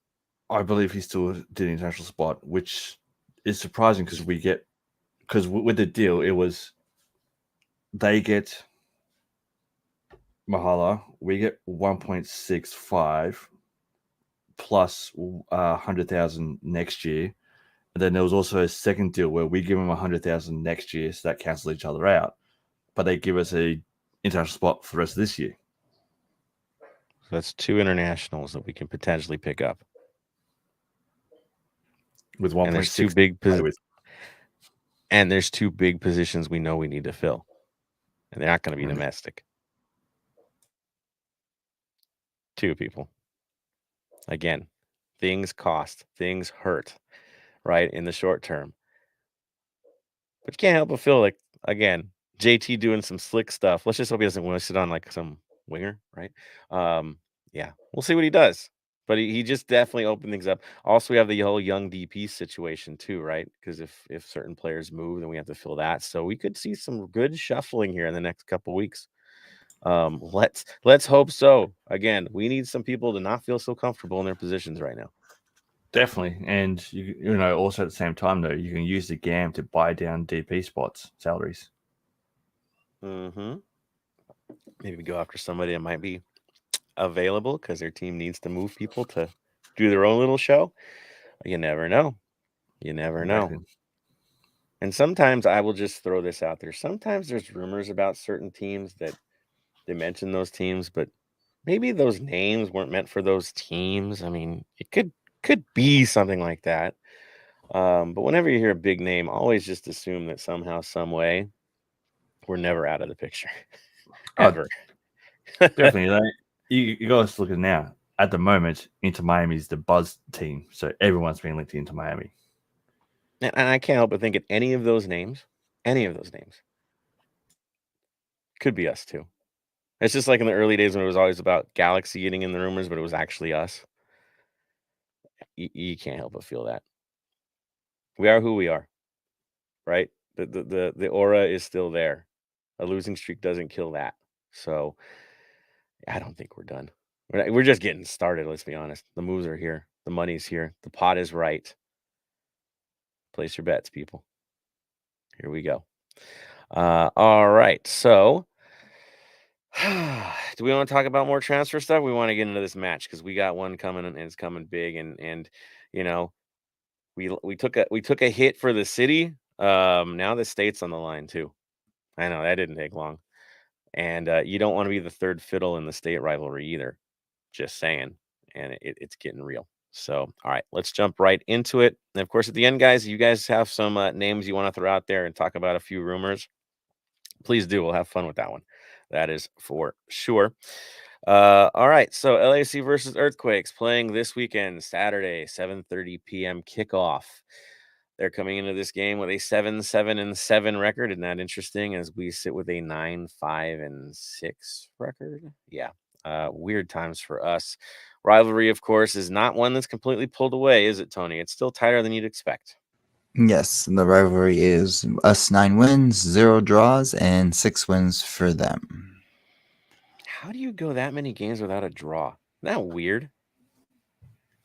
I believe he still did the international spot, which is surprising because with the deal, it was they get Mahala, we get 1.65 plus 100,000 next year. And then there was also a second deal where we give them 100,000 next year, so that cancels each other out. But they give us a international spot for the rest of this year. So that's 2 internationals that we can potentially pick up. With 1.6. And there's two big positions we know we need to fill. And they're not going to be domestic. 2 people. Again, things cost, things hurt, right, in the short term. But you can't help but feel like, again, JT doing some slick stuff. Let's just hope he doesn't want to sit on like some winger, right? Yeah, we'll see what he does. But he just definitely opened things up. Also, we have the whole young DP situation too, right? Because if certain players move, then we have to fill that. So we could see some good shuffling here in the next couple weeks. Let's hope so. Again, we need some people to not feel so comfortable in their positions right now. Definitely. And, also at the same time, though, you can use the GAM to buy down DP spots, salaries. Mm-hmm. Maybe we go after somebody that might be available because their team needs to move people to do their own little show. You never know. You never know. And sometimes I will just throw this out there. Sometimes there's rumors about certain teams that they mention those teams, but maybe those names weren't meant for those teams. I mean, it could be something like that. But whenever you hear a big name, always just assume that somehow, some way, we're never out of the picture. Ever. Definitely. Like, you guys look at it now. At the moment, Inter Miami is the buzz team, so everyone's been linked into Miami. And I can't help but think of any of those names could be us too. It's just like in the early days when it was always about Galaxy getting in the rumors, but it was actually us. You can't help but feel that. We are who we are, right? The aura is still there. A losing streak doesn't kill that. So I don't think we're done. We're just getting started, let's be honest. The moves are here. The money's here. The pot is right. Place your bets, people. Here we go. All right. So, do we want to talk about more transfer stuff? We want to get into this match because we got one coming and it's coming big. And you know, we took a hit for the city. Now the state's on the line too. I know that didn't take long. And you don't want to be the third fiddle in the state rivalry either. Just saying. And it's getting real. So, all right, let's jump right into it. And of course, at the end, guys, you guys have some names you want to throw out there and talk about a few rumors. Please do. We'll have fun with that one. That is for sure. All right. So LAFC versus Earthquakes playing this weekend, Saturday, 7:30 p.m. kickoff. They're coming into this game with a 7-7-7 record. Isn't that interesting? As we sit with a 9-5-6 record. Yeah. Weird times for us. Rivalry, of course, is not one that's completely pulled away, is it, Tony? It's still tighter than you'd expect. Yes, the rivalry is us 9 wins, 0 draws, and 6 wins for them. How do you go that many games without a draw? Isn't that weird?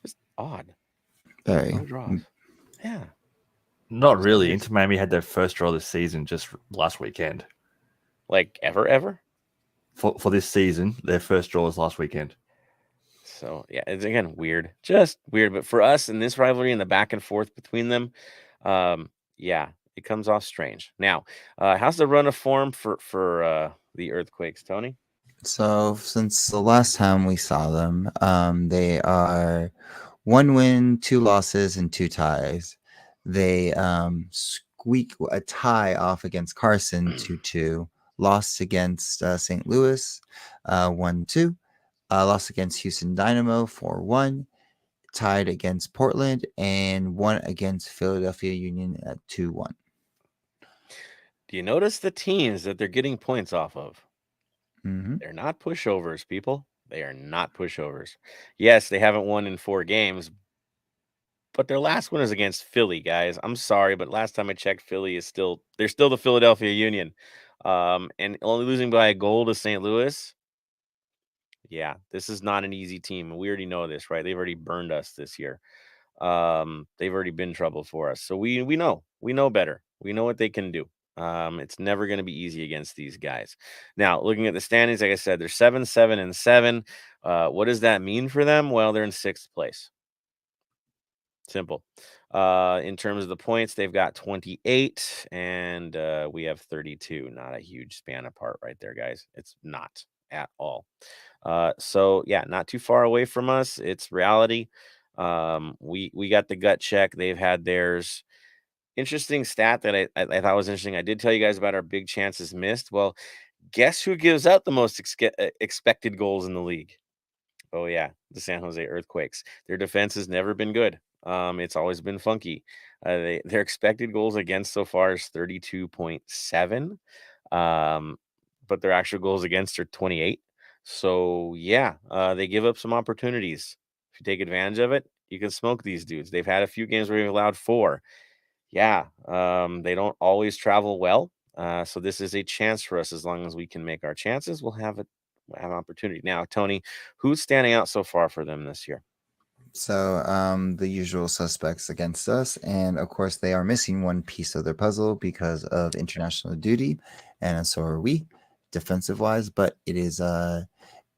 Just odd. Very. No draws. Yeah. Not really. Inter Miami had their first draw this season just last weekend. Like ever? For this season, their first draw was last weekend. So, yeah, it's again weird. Just weird. But for us in this rivalry and the back and forth between them, yeah, it comes off strange. Now, how's the run of form for the Earthquakes, Tony? So since the last time we saw them, they are 1 win, 2 losses, and 2 ties. They squeak a tie off against Carson 2-2, lost against St. Louis 1-2, lost against Houston Dynamo 4-1, tied against Portland, and won against Philadelphia Union at 2-1. Do you notice the teams that they're getting points off of? Mm-hmm. They're not pushovers, people. They are not pushovers. Yes, they haven't won in 4 games, but their last one is against Philly, guys. I'm sorry, but last time I checked, Philly is they're still the Philadelphia Union. And only losing by a goal to St. Louis. Yeah, this is not an easy team. We already know this, right? They've already burned us this year. They've already been trouble for us. So we know better. We know what they can do. It's never going to be easy against these guys. Now, looking at the standings, like I said, they're 7-7-7. What does that mean for them? Well, they're in 6th place. Simple. In terms of the points, they've got 28 and we have 32. Not a huge span apart right there, guys. It's not at all. So yeah, not too far away from us. It's reality. We got the gut check. They've had theirs. Interesting stat that I thought was interesting. I did tell you guys about our big chances missed. Well, guess who gives out the most expected goals in the league? Oh yeah, the San Jose Earthquakes. Their defense has never been good. It's always been funky. Their expected goals against so far is 32.7. But their actual goals against are 28. So yeah, they give up some opportunities. If you take advantage of it, you can smoke these dudes. They've had a few games where we've allowed 4. Yeah, they don't always travel well. So this is a chance for us. As long as we can make our chances, we'll have an opportunity. Now, Tony, who's standing out so far for them this year? So the usual suspects against us, and of course they are missing one piece of their puzzle because of international duty, and so are we, defensive wise. But it is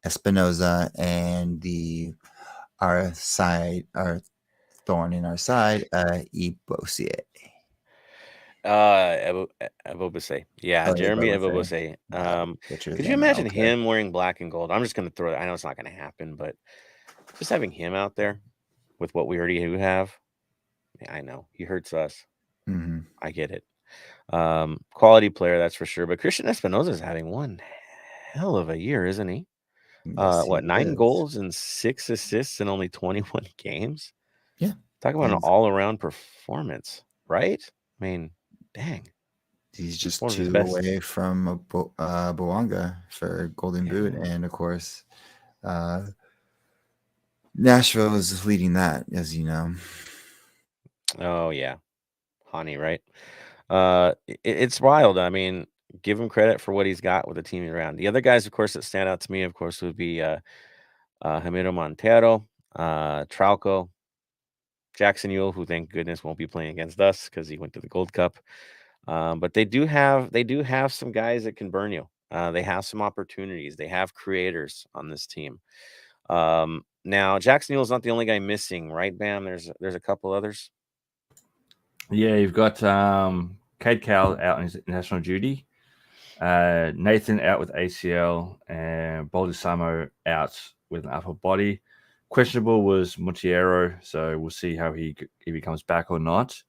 Espinoza and our thorn in our side, Ibosier. Ebobisse. Yeah, Oh, yeah, Jeremy Ebobisse. Ebobisse. Butcher his Could you name. imagine Okay. him wearing black and gold? I'm just gonna throw it. I know it's not gonna happen, but just having him out there with what we already do have. Yeah, I know he hurts us. Hmm. I get it. Quality player, that's for sure. But Christian Espinosa is having one hell of a year, isn't he? Yes, he 9 is. goals and 6 assists in only 21 games. Yeah. Talk about an And all-around performance, right? I mean, dang. he's just One of his 2 best. away from Boanga for Golden Boot. Yeah. And of course, Nashville is leading that, as you know. Oh yeah, Hani, right? It's wild. I mean, give him credit for what he's got with the team around. The other guys, of course, that stand out to me, of course, would be Jamiro Montero, Trauco, Jackson Ewell, who thank goodness won't be playing against us because he went to the Gold Cup. But they do have some guys that can burn you. They have some opportunities. They have creators on this team. Now Jackson Ewell's not the only guy missing, right, Bam? There's a couple others. Yeah, you've got Cade Cowell out on his international duty. Nathan out with ACL, and Baldessamo out with an upper body. Questionable was Montiero, so we'll see how if he comes back or not.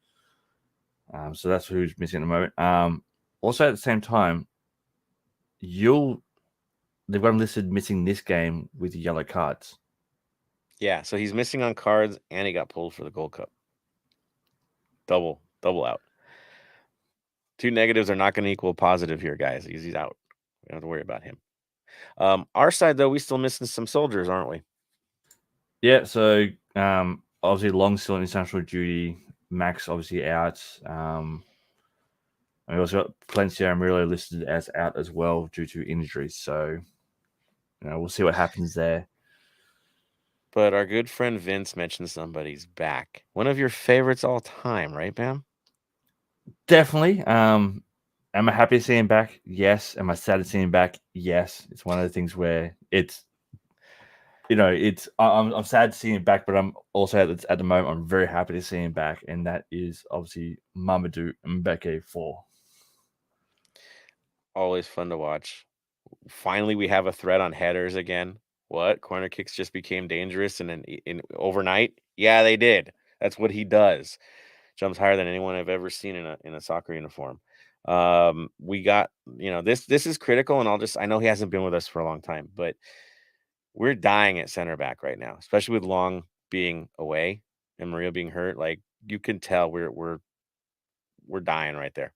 So that's who's missing at the moment. Also, at the same time, they've got him listed missing this game with yellow cards. Yeah, so he's missing on cards, and he got pulled for the Gold Cup. Double out. 2 negatives are not going to equal positive here, guys. He's out. We don't have to worry about him. Our side, though, we still missing some soldiers, aren't we? Yeah, so obviously Long still on international duty. Max obviously out. And we also got Palencia and Murillo listed as out as well due to injuries. So we'll see what happens there. But our good friend Vince mentioned somebody's back. One of your favorites all time, right, Bam? Definitely. Am I happy to see him back? Yes. Am I sad to see him back? Yes. It's one of the things where it's I'm sad to see him back, but I'm also at the moment I'm very happy to see him back, and that is obviously Mamadou Mbeke 4. Always fun to watch. Finally, we have a threat on headers again. What? Corner kicks just became dangerous in overnight? Yeah, they did. That's what he does. Jumps higher than anyone I've ever seen in a soccer uniform. We got, this is critical, and I know he hasn't been with us for a long time, but we're dying at center back right now, especially with Long being away and Maria being hurt. Like, you can tell we're dying right there.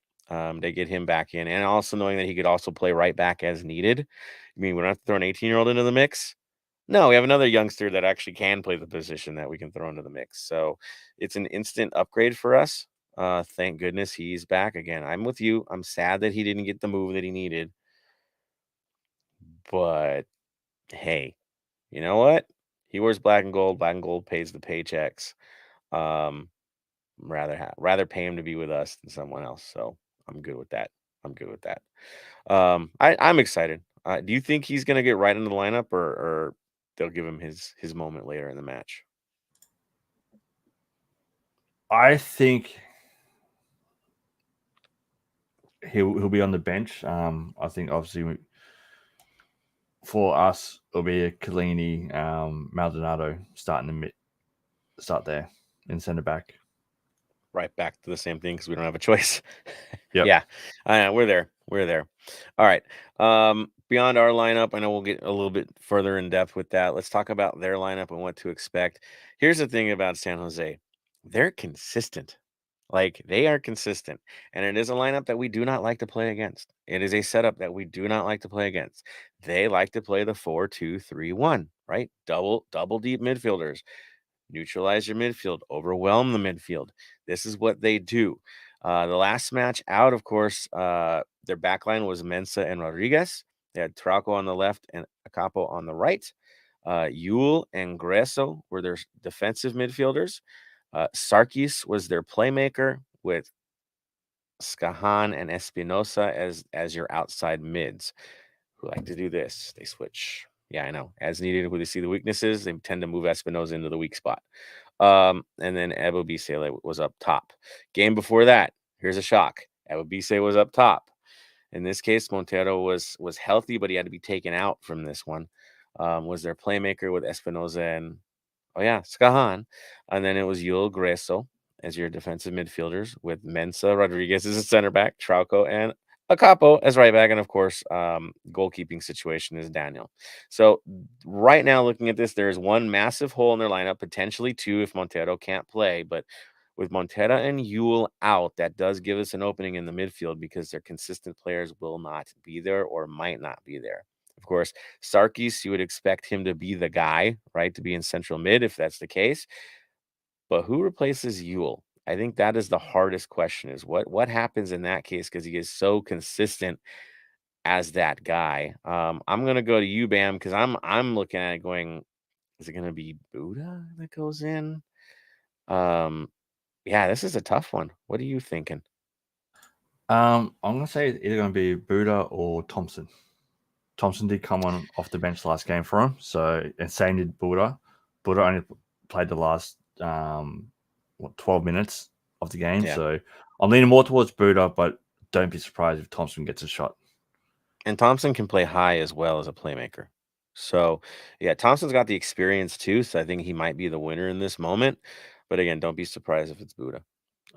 They get him back in, and also knowing that he could also play right back as needed. I mean, we don't have to throw an 18-year-old into the mix. No, we have another youngster that actually can play the position that we can throw into the mix. So it's an instant upgrade for us. Thank goodness he's back again. I'm with you. I'm sad that he didn't get the move that he needed. But hey, you know what? He wears black and gold. Black and gold pays the paychecks. Rather pay him to be with us than someone else. So I'm good with that. I'm excited. Do you think he's gonna get right into the lineup, or they'll give him his moment later in the match? I think he'll be on the bench. I think obviously for us it'll be a Chiellini, Maldonado start there in centre back. Right back to the same thing because we don't have a choice. Yep. Yeah, we're there. All right. Beyond our lineup, I know we'll get a little bit further in depth with that. Let's talk about their lineup and what to expect. Here's the thing about San Jose. They're consistent. Like, they are consistent. And it is a lineup that we do not like to play against. It is a setup that we do not like to play against. They like to play the 4-2-3-1, right? Double deep midfielders. Neutralize your midfield, overwhelm the midfield. This is what they do. The last match out, of course, their backline was Mensah and Rodriguez. They had Trauco on the left and Acapo on the right. Yule and Greso were their defensive midfielders. Sarkis was their playmaker, with Skahan and Espinosa as your outside mids, who like to do this. They switch. Yeah, I know. As needed, when they see the weaknesses, they tend to move Espinosa into the weak spot. And then Ebo Bisele was up top. Game before that, here's a shock. Ebobisse was up top. In this case, Montero was healthy, but he had to be taken out from this one. Was their playmaker with Espinoza and Skahan. And then it was Yul Greso as your defensive midfielders with Mensa Rodriguez as a center back, Trauco and Acapo as right back. And of course, goalkeeping situation is Daniel. So right now, looking at this, there is one massive hole in their lineup, potentially two if Montero can't play. But with Montero and Yul out, that does give us an opening in the midfield because their consistent players will not be there or might not be there. Of course, Sarkis, you would expect him to be the guy, right, to be in central mid if that's the case. But who replaces Yule? I think that is the hardest question, is what happens in that case, because he is so consistent as that guy. I'm gonna go to you, Bam, because I'm looking at it going, is it gonna be Buddha that goes in? Yeah, this is a tough one. What are you thinking? I'm gonna say it's either gonna be Buddha or Thompson. Thompson did come on off the bench last game for him, so and same did Buddha. Buddha only played the last 12 minutes of the game, so I'm leaning more towards Buddha, but don't be surprised if Thompson gets a shot. And Thompson can play high as well as a playmaker. So, yeah, Thompson's got the experience too, so I think he might be the winner in this moment. But again, don't be surprised if it's Buddha.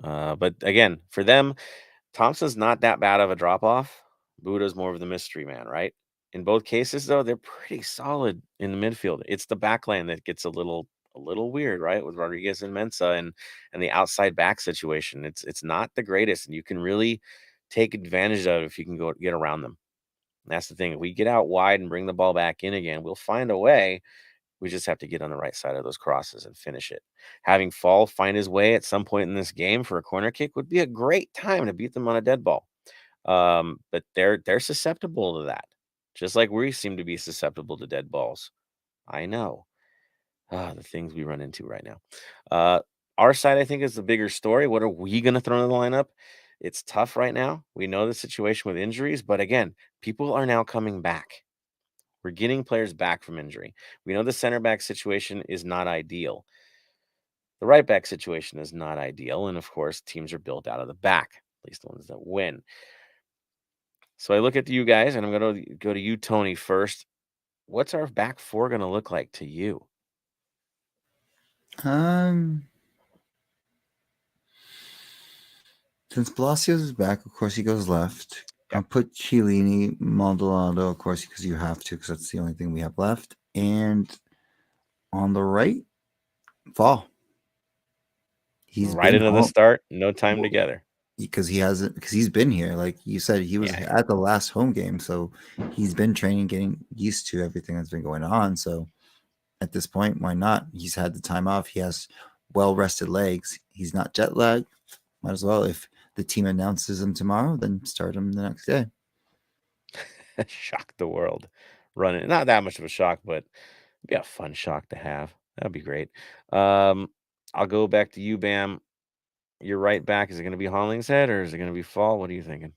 But again, for them, Thompson's not that bad of a drop-off. Buddha's more of the mystery man, right? In both cases, though, they're pretty solid in the midfield. It's the back line that gets a little weird, right? With Rodriguez and Mensa and the outside back situation. It's not the greatest, and you can really take advantage of it if you can get around them. And that's the thing. If we get out wide and bring the ball back in again, we'll find a way. We just have to get on the right side of those crosses and finish it. Having Fall find his way at some point in this game for a corner kick would be a great time to beat them on a dead ball. But they're susceptible to that, just like we seem to be susceptible to dead balls. I know. The things we run into right now. Our side, I think, is the bigger story. What are we going to throw in the lineup? It's tough right now. We know the situation with injuries, but again, people are now coming back. We're getting players back from injury. We know the center back situation is not ideal. The right back situation is not ideal. And of course, teams are built out of the back, at least the ones that win. So I look at you guys, and I'm going to go to you, Tony, first. What's our back four going to look like to you? Since Palacios is back, of course he goes left. I'll put Chiellini, Maldonado, of course, because you have to, because that's the only thing we have left. And on the right, Fall. He's right into the start, no time together. Because he's been here. Like you said, he was at the last home game. So he's been training, getting used to everything that's been going on. So at this point, why not? He's had the time off. He has well-rested legs. He's not jet lagged. Might as well, if the team announces him tomorrow, then start him the next day. Shock the world. Running. Not that much of a shock, but it'd be a fun shock to have. That'd be great. I'll go back to you, Bam. You're right back. Is it going to be Hollingshead or is it going to be Fall? What are you thinking?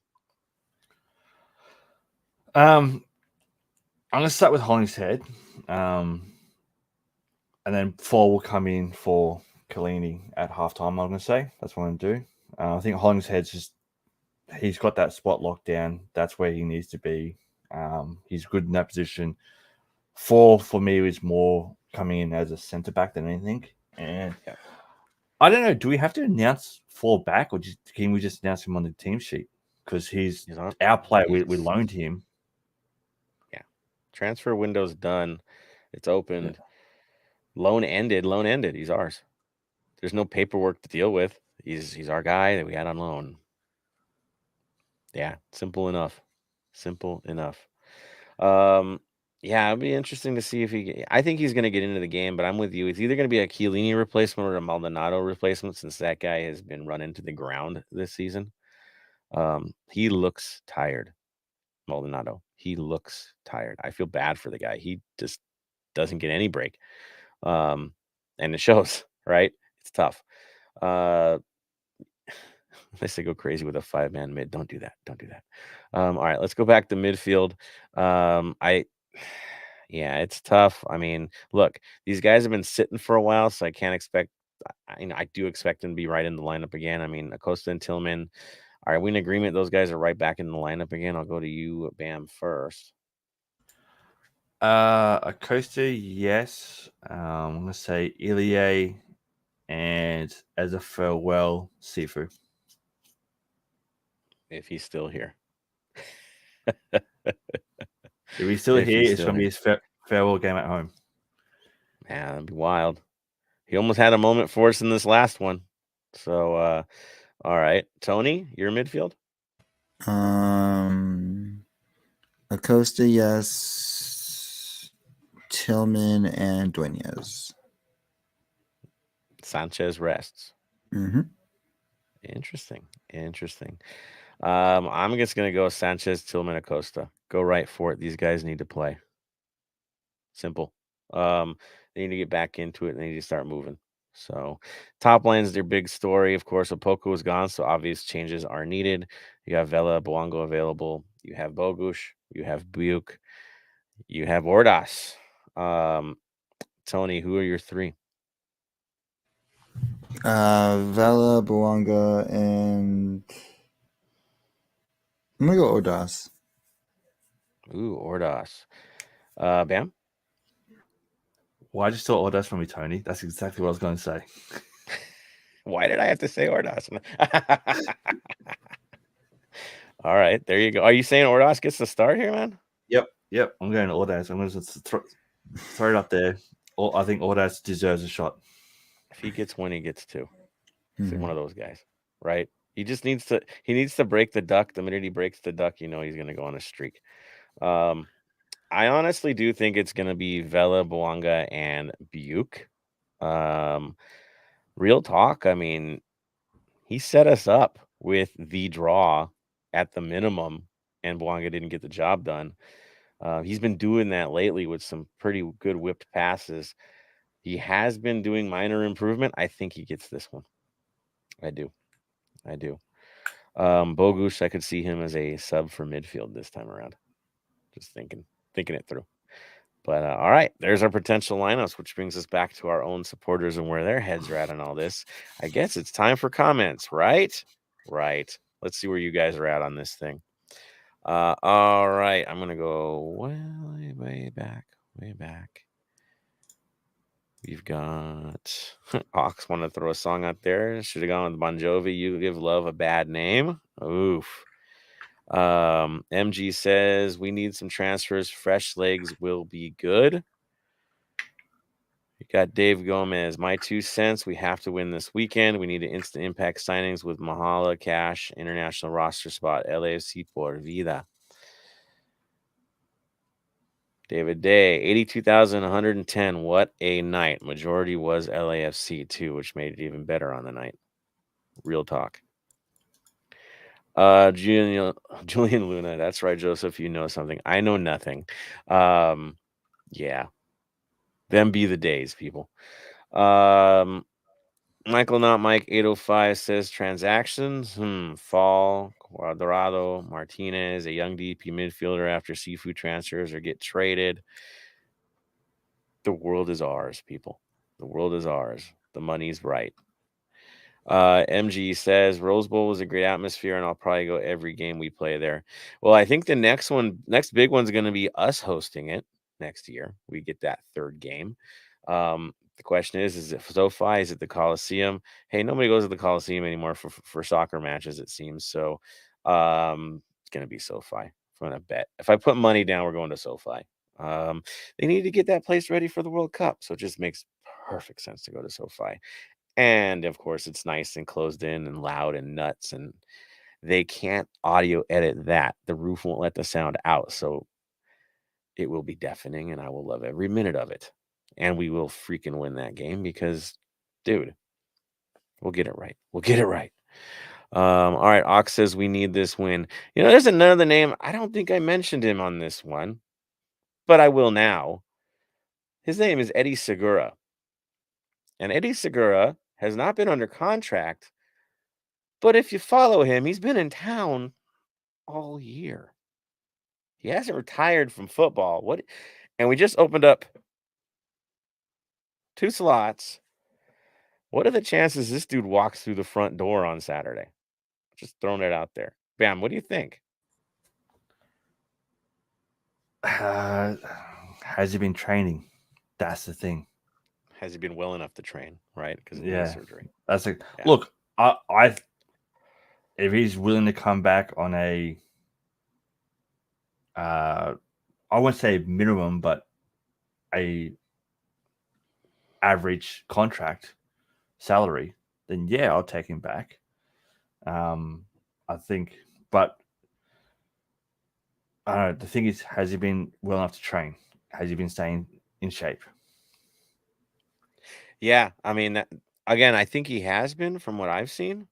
I'm going to start with Hollingshead. And then Fall will come in for Chiellini at halftime, I'm going to say. That's what I'm going to do. I think Hollingshead's he's got that spot locked down. That's where he needs to be. He's good in that position. Fall, for me, is more coming in as a centre back than anything. And I don't know, do we have to announce Fall back, or can we just announce him on the team sheet? Because he's our player. We loaned him. Yeah. Transfer window's done. It's opened. Yeah. Loan ended. He's ours. There's no paperwork to deal with. He's our guy that we had on loan. Yeah, simple enough. Yeah, it'd be interesting to see if I think he's going to get into the game, but I'm with you. It's either going to be a Chiellini replacement or a Maldonado replacement, since that guy has been run into the ground this season. He looks tired, Maldonado. He looks tired. I feel bad for the guy. He just doesn't get any break. And it shows, right? It's tough. Unless they go crazy with a 5-man mid. Don't do that. All right, let's go back to midfield. It's tough. I mean, look, these guys have been sitting for a while, so I can't expect. I do expect them to be right in the lineup again. I mean, Acosta and Tillman Are we in agreement those guys are right back in the lineup again? I'll go to you, Bam, first. Acosta, yes. I'm gonna say Ilie, and as a farewell, Sifu. If he's still here. If he's still If here, he's it's still gonna be here. his farewell game at home. Man, that'd be wild. He almost had a moment for us in this last one. So, all right, Tony, your midfield. Acosta, yes. Tillman and Dueñas. Sanchez rests. Mm-hmm. Interesting. I'm just gonna go Sanchez, Tillman, Acosta. Go right for it. These guys need to play. Simple. They need to get back into it. They need to start moving. So, top line is their big story. Of course, Opoku is gone, so obvious changes are needed. You have Vela Boango available. You have Bogusz. You have Buke. You have Ordaz. Tony, who are your three? Vela, Boanga, and I'm gonna go Ordaz. Ooh, Ordaz. Bam? Why just stole Ordaz from me, Tony? That's exactly what I was going to say. Why did I have to say Ordaz? All right, there you go. Are you saying Ordaz gets the start here, man? Yep. I'm going to Ordaz. I'm going to throw it up there. I think Ordaz deserves a shot. If he gets one, he gets two. He's Mhm. one of those guys, right? He needs to break the duck. The minute he breaks the duck, he's going to go on a streak. I honestly do think it's going to be Vela, Boanga, and Buke. Real talk. I mean, he set us up with the draw at the minimum, and Boanga didn't get the job done. He's been doing that lately with some pretty good whipped passes. He has been doing minor improvement. I think he gets this one. I do. Bogusz, I could see him as a sub for midfield this time around. Just thinking it through. But all right, there's our potential lineups, which brings us back to our own supporters and where their heads are at on all this. I guess it's time for comments, right? Right. Let's see where you guys are at on this thing. All right, I'm gonna go way back. We've got Ox want to throw a song out there. Should have gone with Bon Jovi. You Give Love a Bad Name. Oof. MG says we need some transfers. Fresh legs will be good. You got Dave Gomez. My 2 cents. We have to win this weekend. We need to instant impact signings with Mahala, Cash, international roster spot. LAFC por vida. David Day, 82,110. What a night. Majority was LAFC too, which made it even better on the night. Real talk. Julian Luna. That's right, Joseph. You know something. I know nothing. Yeah. Them be the days, people. Michael Not Mike 805 says transactions. Fall, Cuadrado, Martinez, a young DP midfielder after Seafood transfers or get traded. The world is ours, people. The world is ours. The money's right. MG says Rose Bowl was a great atmosphere, and I'll probably go every game we play there. Well, I think the next big one's going to be us hosting it next year. We get that third game. The question is it SoFi? Is it the Coliseum? Hey, nobody goes to the Coliseum anymore for soccer matches, it seems. So it's going to be SoFi. I'm going to bet. If I put money down, we're going to SoFi. They need to get that place ready for the World Cup. So it just makes perfect sense to go to SoFi. And of course, it's nice and closed in and loud and nuts. And they can't audio edit that. The roof won't let the sound out. So it will be deafening, and I will love every minute of it. And we will freaking win that game because, dude, we'll get it right. All right. Ox says we need this win. There's another name. I don't think I mentioned him on this one, but I will now. His name is Eddie Segura. And Eddie Segura has not been under contract, but if you follow him, he's been in town all year. He hasn't retired from football. And we just opened up 2 slots. What are the chances this dude walks through the front door on Saturday? Just throwing it out there. Bam, what do you think? Has he been training? That's the thing. Has he been well enough to train, right? Because of knee Yeah, surgery. that's like Yeah. look. I if he's willing to come back on a, I won't say minimum, but a average contract salary, then yeah, I'll take him back. I think, but I don't know. The thing is, has he been well enough to train? Has he been staying in shape? Yeah, I mean, again, I think he has been from what I've seen.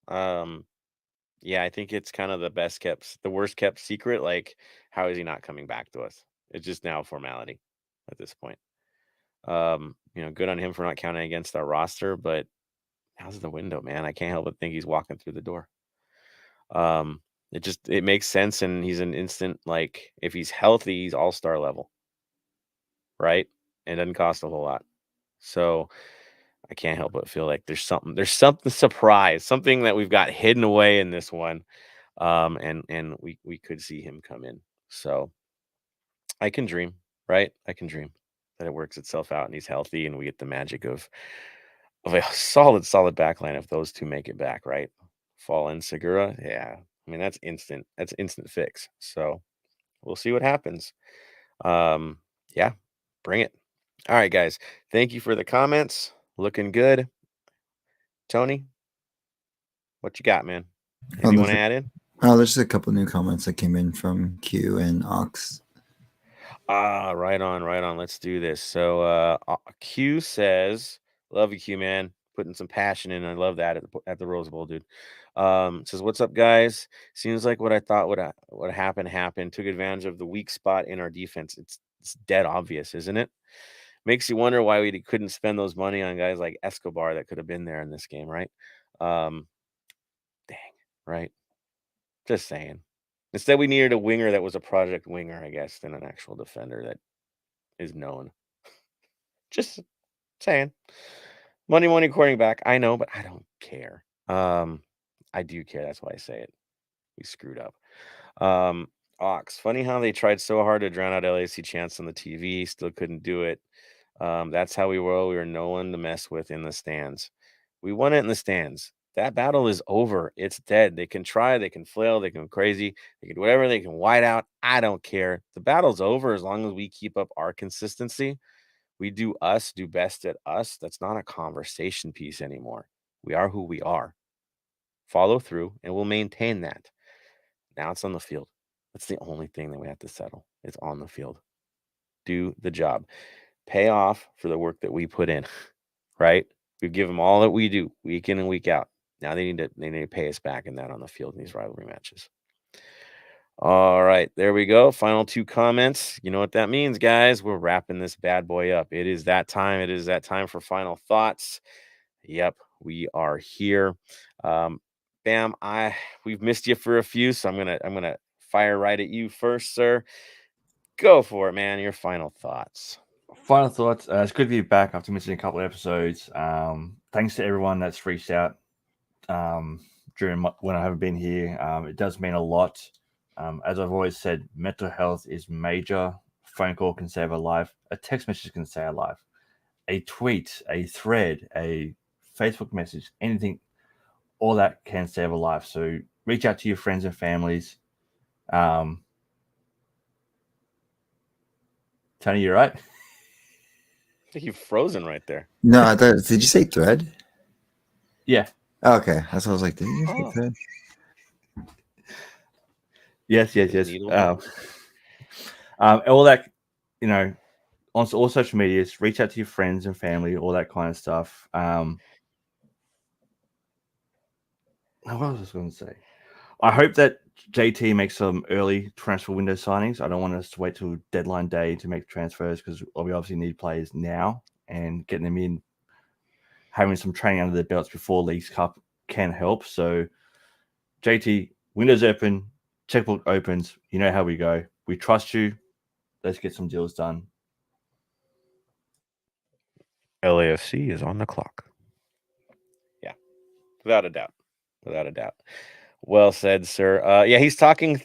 Yeah, I think it's kind of the worst kept secret. Like, how is he not coming back to us? It's just now formality at this point. Good on him for not counting against our roster, but how's the window, man? I can't help but think he's walking through the door. It makes sense, and he's an instant, like, if he's healthy, he's all-star level, right? And doesn't cost a whole lot. So I can't help but feel like there's something surprise, something that we've got hidden away in this one. And we could see him come in. So I can dream, right? I can dream that it works itself out and he's healthy and we get the magic of a solid backline if those two make it back, right? Fall and Segura, yeah. I mean, that's instant. That's instant fix. So we'll see what happens. Yeah, bring it. All right, guys. Thank you for the comments. Looking good. Tony, what you got, man? Anything you want to add in? There's just a couple new comments that came in from Q and Ox. Right on. Let's do this. So Q says, love you, Q, man. Putting some passion in. I love that at the Rose Bowl, dude. Says, what's up, guys? Seems like what I thought would happen happened. Took advantage of the weak spot in our defense. It's dead obvious, isn't it? Makes you wonder why we couldn't spend those money on guys like Escobar that could have been there in this game, right? Dang, right? Just saying. Instead, we needed a winger that was a project winger, I guess, than an actual defender that is known. Just saying. Money quarterback. I know, but I don't care. I do care. That's why I say it. We screwed up. Ox. Funny how they tried so hard to drown out LAC chants on the TV, still couldn't do it. That's how we were. We were no one to mess with in the stands. We won it in the stands. That battle is over. It's dead. They can try, they can flail, they can go crazy, they can do whatever, they can white out. I don't care. The battle's over as long as we keep up our consistency. We do us, do best at us. That's not a conversation piece anymore. We are who we are. Follow through, and we'll maintain that. Now it's on the field. That's the only thing that we have to settle. It's on the field. Do the job. Pay off for the work that we put in, right? We give them all that we do week in and week out. Now they need to pay us back in that on the field in these rivalry matches. All right, there we go. Final two comments. You know what that means, guys. We're wrapping this bad boy up. It is that time. It is that time for final thoughts. Yep, we are here. Bam, we've missed you for a few, so I'm gonna fire right at you first, sir. Go for it, man. Your final thoughts. Final thoughts. It's good to be back after missing a couple of episodes. Thanks to everyone that's reached out during when I haven't been here. It does mean a lot. As I've always said, mental health is major. Phone call can save a life. A text message can save a life. A tweet, a thread, a Facebook message, anything, all that can save a life. So reach out to your friends and families. Tony, you're right. I think you've frozen right there. No, I thought. Did you say thread? Yeah. Okay, that's what I was like. Did you say thread? Yes. All that, on all social medias, reach out to your friends and family, all that kind of stuff. What was I going to say? I hope that JT makes some early transfer window signings. I don't want us to wait till deadline day to make transfers because we obviously need players now, and getting them in, having some training under their belts before Leagues Cup can help. So, JT, windows open, checkbook opens. You know how we go. We trust you. Let's get some deals done. LAFC is on the clock. Yeah, without a doubt. Without a doubt. Well said, sir. Yeah, he's talking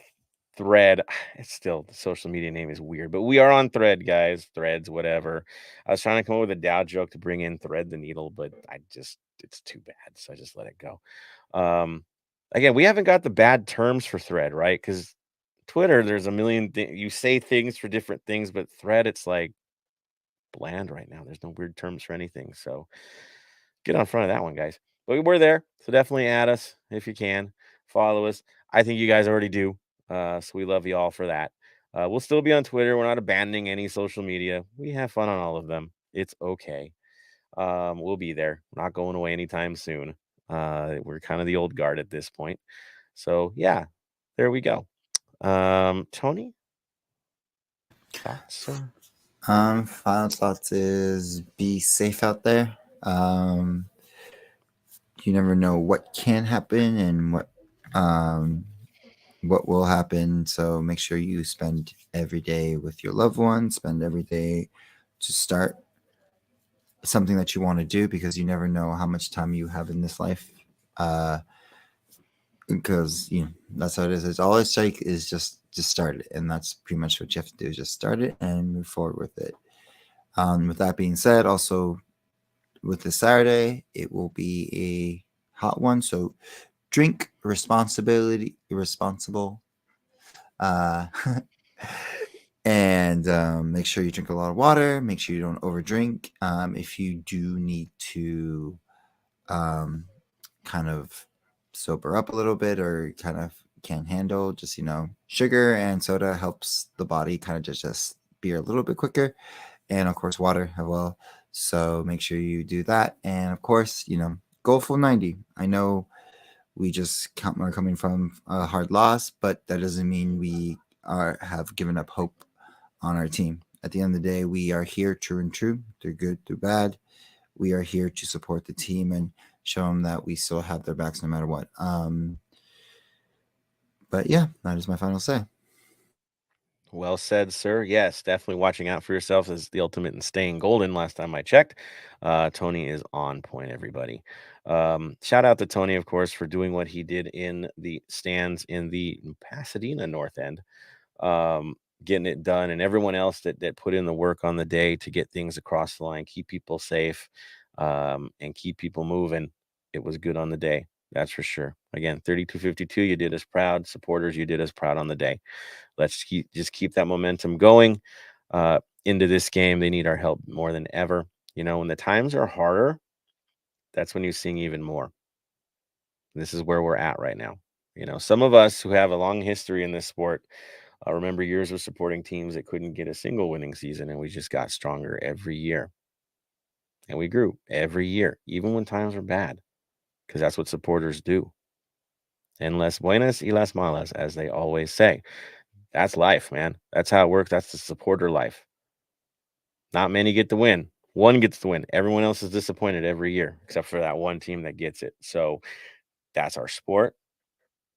Thread. It's still, the social media name is weird, but we are on Thread, guys. Threads, whatever. I was trying to come up with a Dow joke to bring in Thread the Needle, but it's too bad, so I just let it go. Again, we haven't got the bad terms for Thread, right? Because Twitter, there's a million things. You say things for different things, but Thread, it's like bland right now. There's no weird terms for anything. So get on front of that one, guys. But we're there. So definitely add us if you can. Follow us. I think you guys already do. So we love you all for that. We'll still be on Twitter. We're not abandoning any social media. We have fun on all of them. It's okay. We'll be there. We're not going away anytime soon. We're kind of the old guard at this point. So yeah, there we go. Tony? Thoughts, sir? Final thoughts is be safe out there. You never know what can happen and what will happen. So make sure you spend every day with your loved ones, spend every day to start something that you want to do, because you never know how much time you have in this life. Because that's how it is. It's all it's like is just start it, and that's pretty much what you have to do. Just start it and move forward with it. With that being said, also with this Saturday, it will be a hot one. So drink responsible, and make sure you drink a lot of water. Make sure you don't overdrink. If you do need to kind of sober up a little bit, or kind of can't handle, just sugar and soda helps the body kind of just be a little bit quicker, and of course water as well. So make sure you do that, and of course go full 90. I know we are coming from a hard loss, but that doesn't mean we have given up hope on our team. At the end of the day, we are here, true and true, through good, through bad. We are here to support the team and show them that we still have their backs no matter what. But yeah, that is my final say. Well said, sir. Yes, definitely watching out for yourself is the ultimate in staying golden. Last time I checked, Tony is on point, everybody. Shout out to Tony, of course, for doing what he did in the stands in the Pasadena North End, getting it done, and everyone else that put in the work on the day to get things across the line, keep people safe, and keep people moving. It was good on the day. That's for sure. Again, 32-52, you did us proud. Supporters, you did us proud on the day. Let's keep that momentum going into this game. They need our help more than ever. When the times are harder, that's when you sing even more. This is where we're at right now. Some of us who have a long history in this sport remember years of supporting teams that couldn't get a single winning season, and we just got stronger every year. And we grew every year, even when times were bad, because that's what supporters do. En las buenas y las malas, as they always say. That's life, man. That's how it works. That's the supporter life. Not many get the win. One gets the win. Everyone else is disappointed every year, except for that one team that gets it. So that's our sport.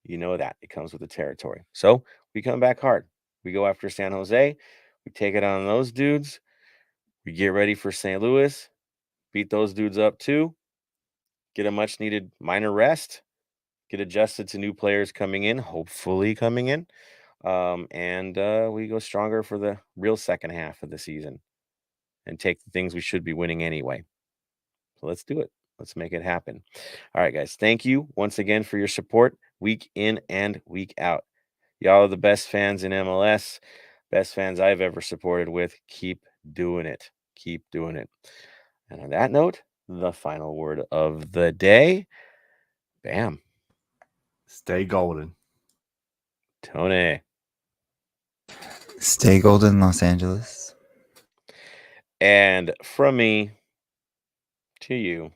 That. It comes with the territory. So we come back hard. We go after San Jose. We take it on those dudes. We get ready for St. Louis. Beat those dudes up too. Get a much-needed minor rest. Get adjusted to new players coming in, hopefully coming in. And we go stronger for the real second half of the season and take the things we should be winning anyway. So let's do it. Let's make it happen. All right, guys. Thank you once again for your support week in and week out. Y'all are the best fans in MLS, best fans I've ever supported with. Keep doing it. Keep doing it. And on that note, the final word of the day. Bam. Stay golden. Tony. Stay golden, Los Angeles. And from me to you,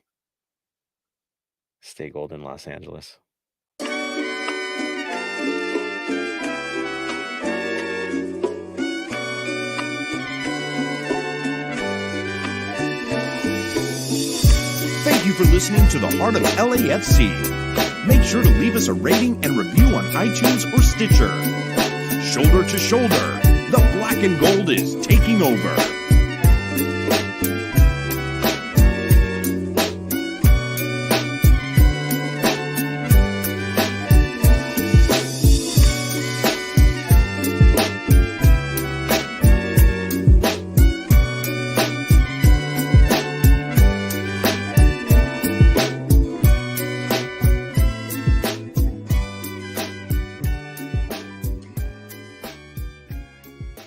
stay golden, Los Angeles. Thank you for listening to the Heart of LAFC. Make sure to leave us a rating and review on iTunes or Stitcher. Shoulder to shoulder, the black and gold is taking over.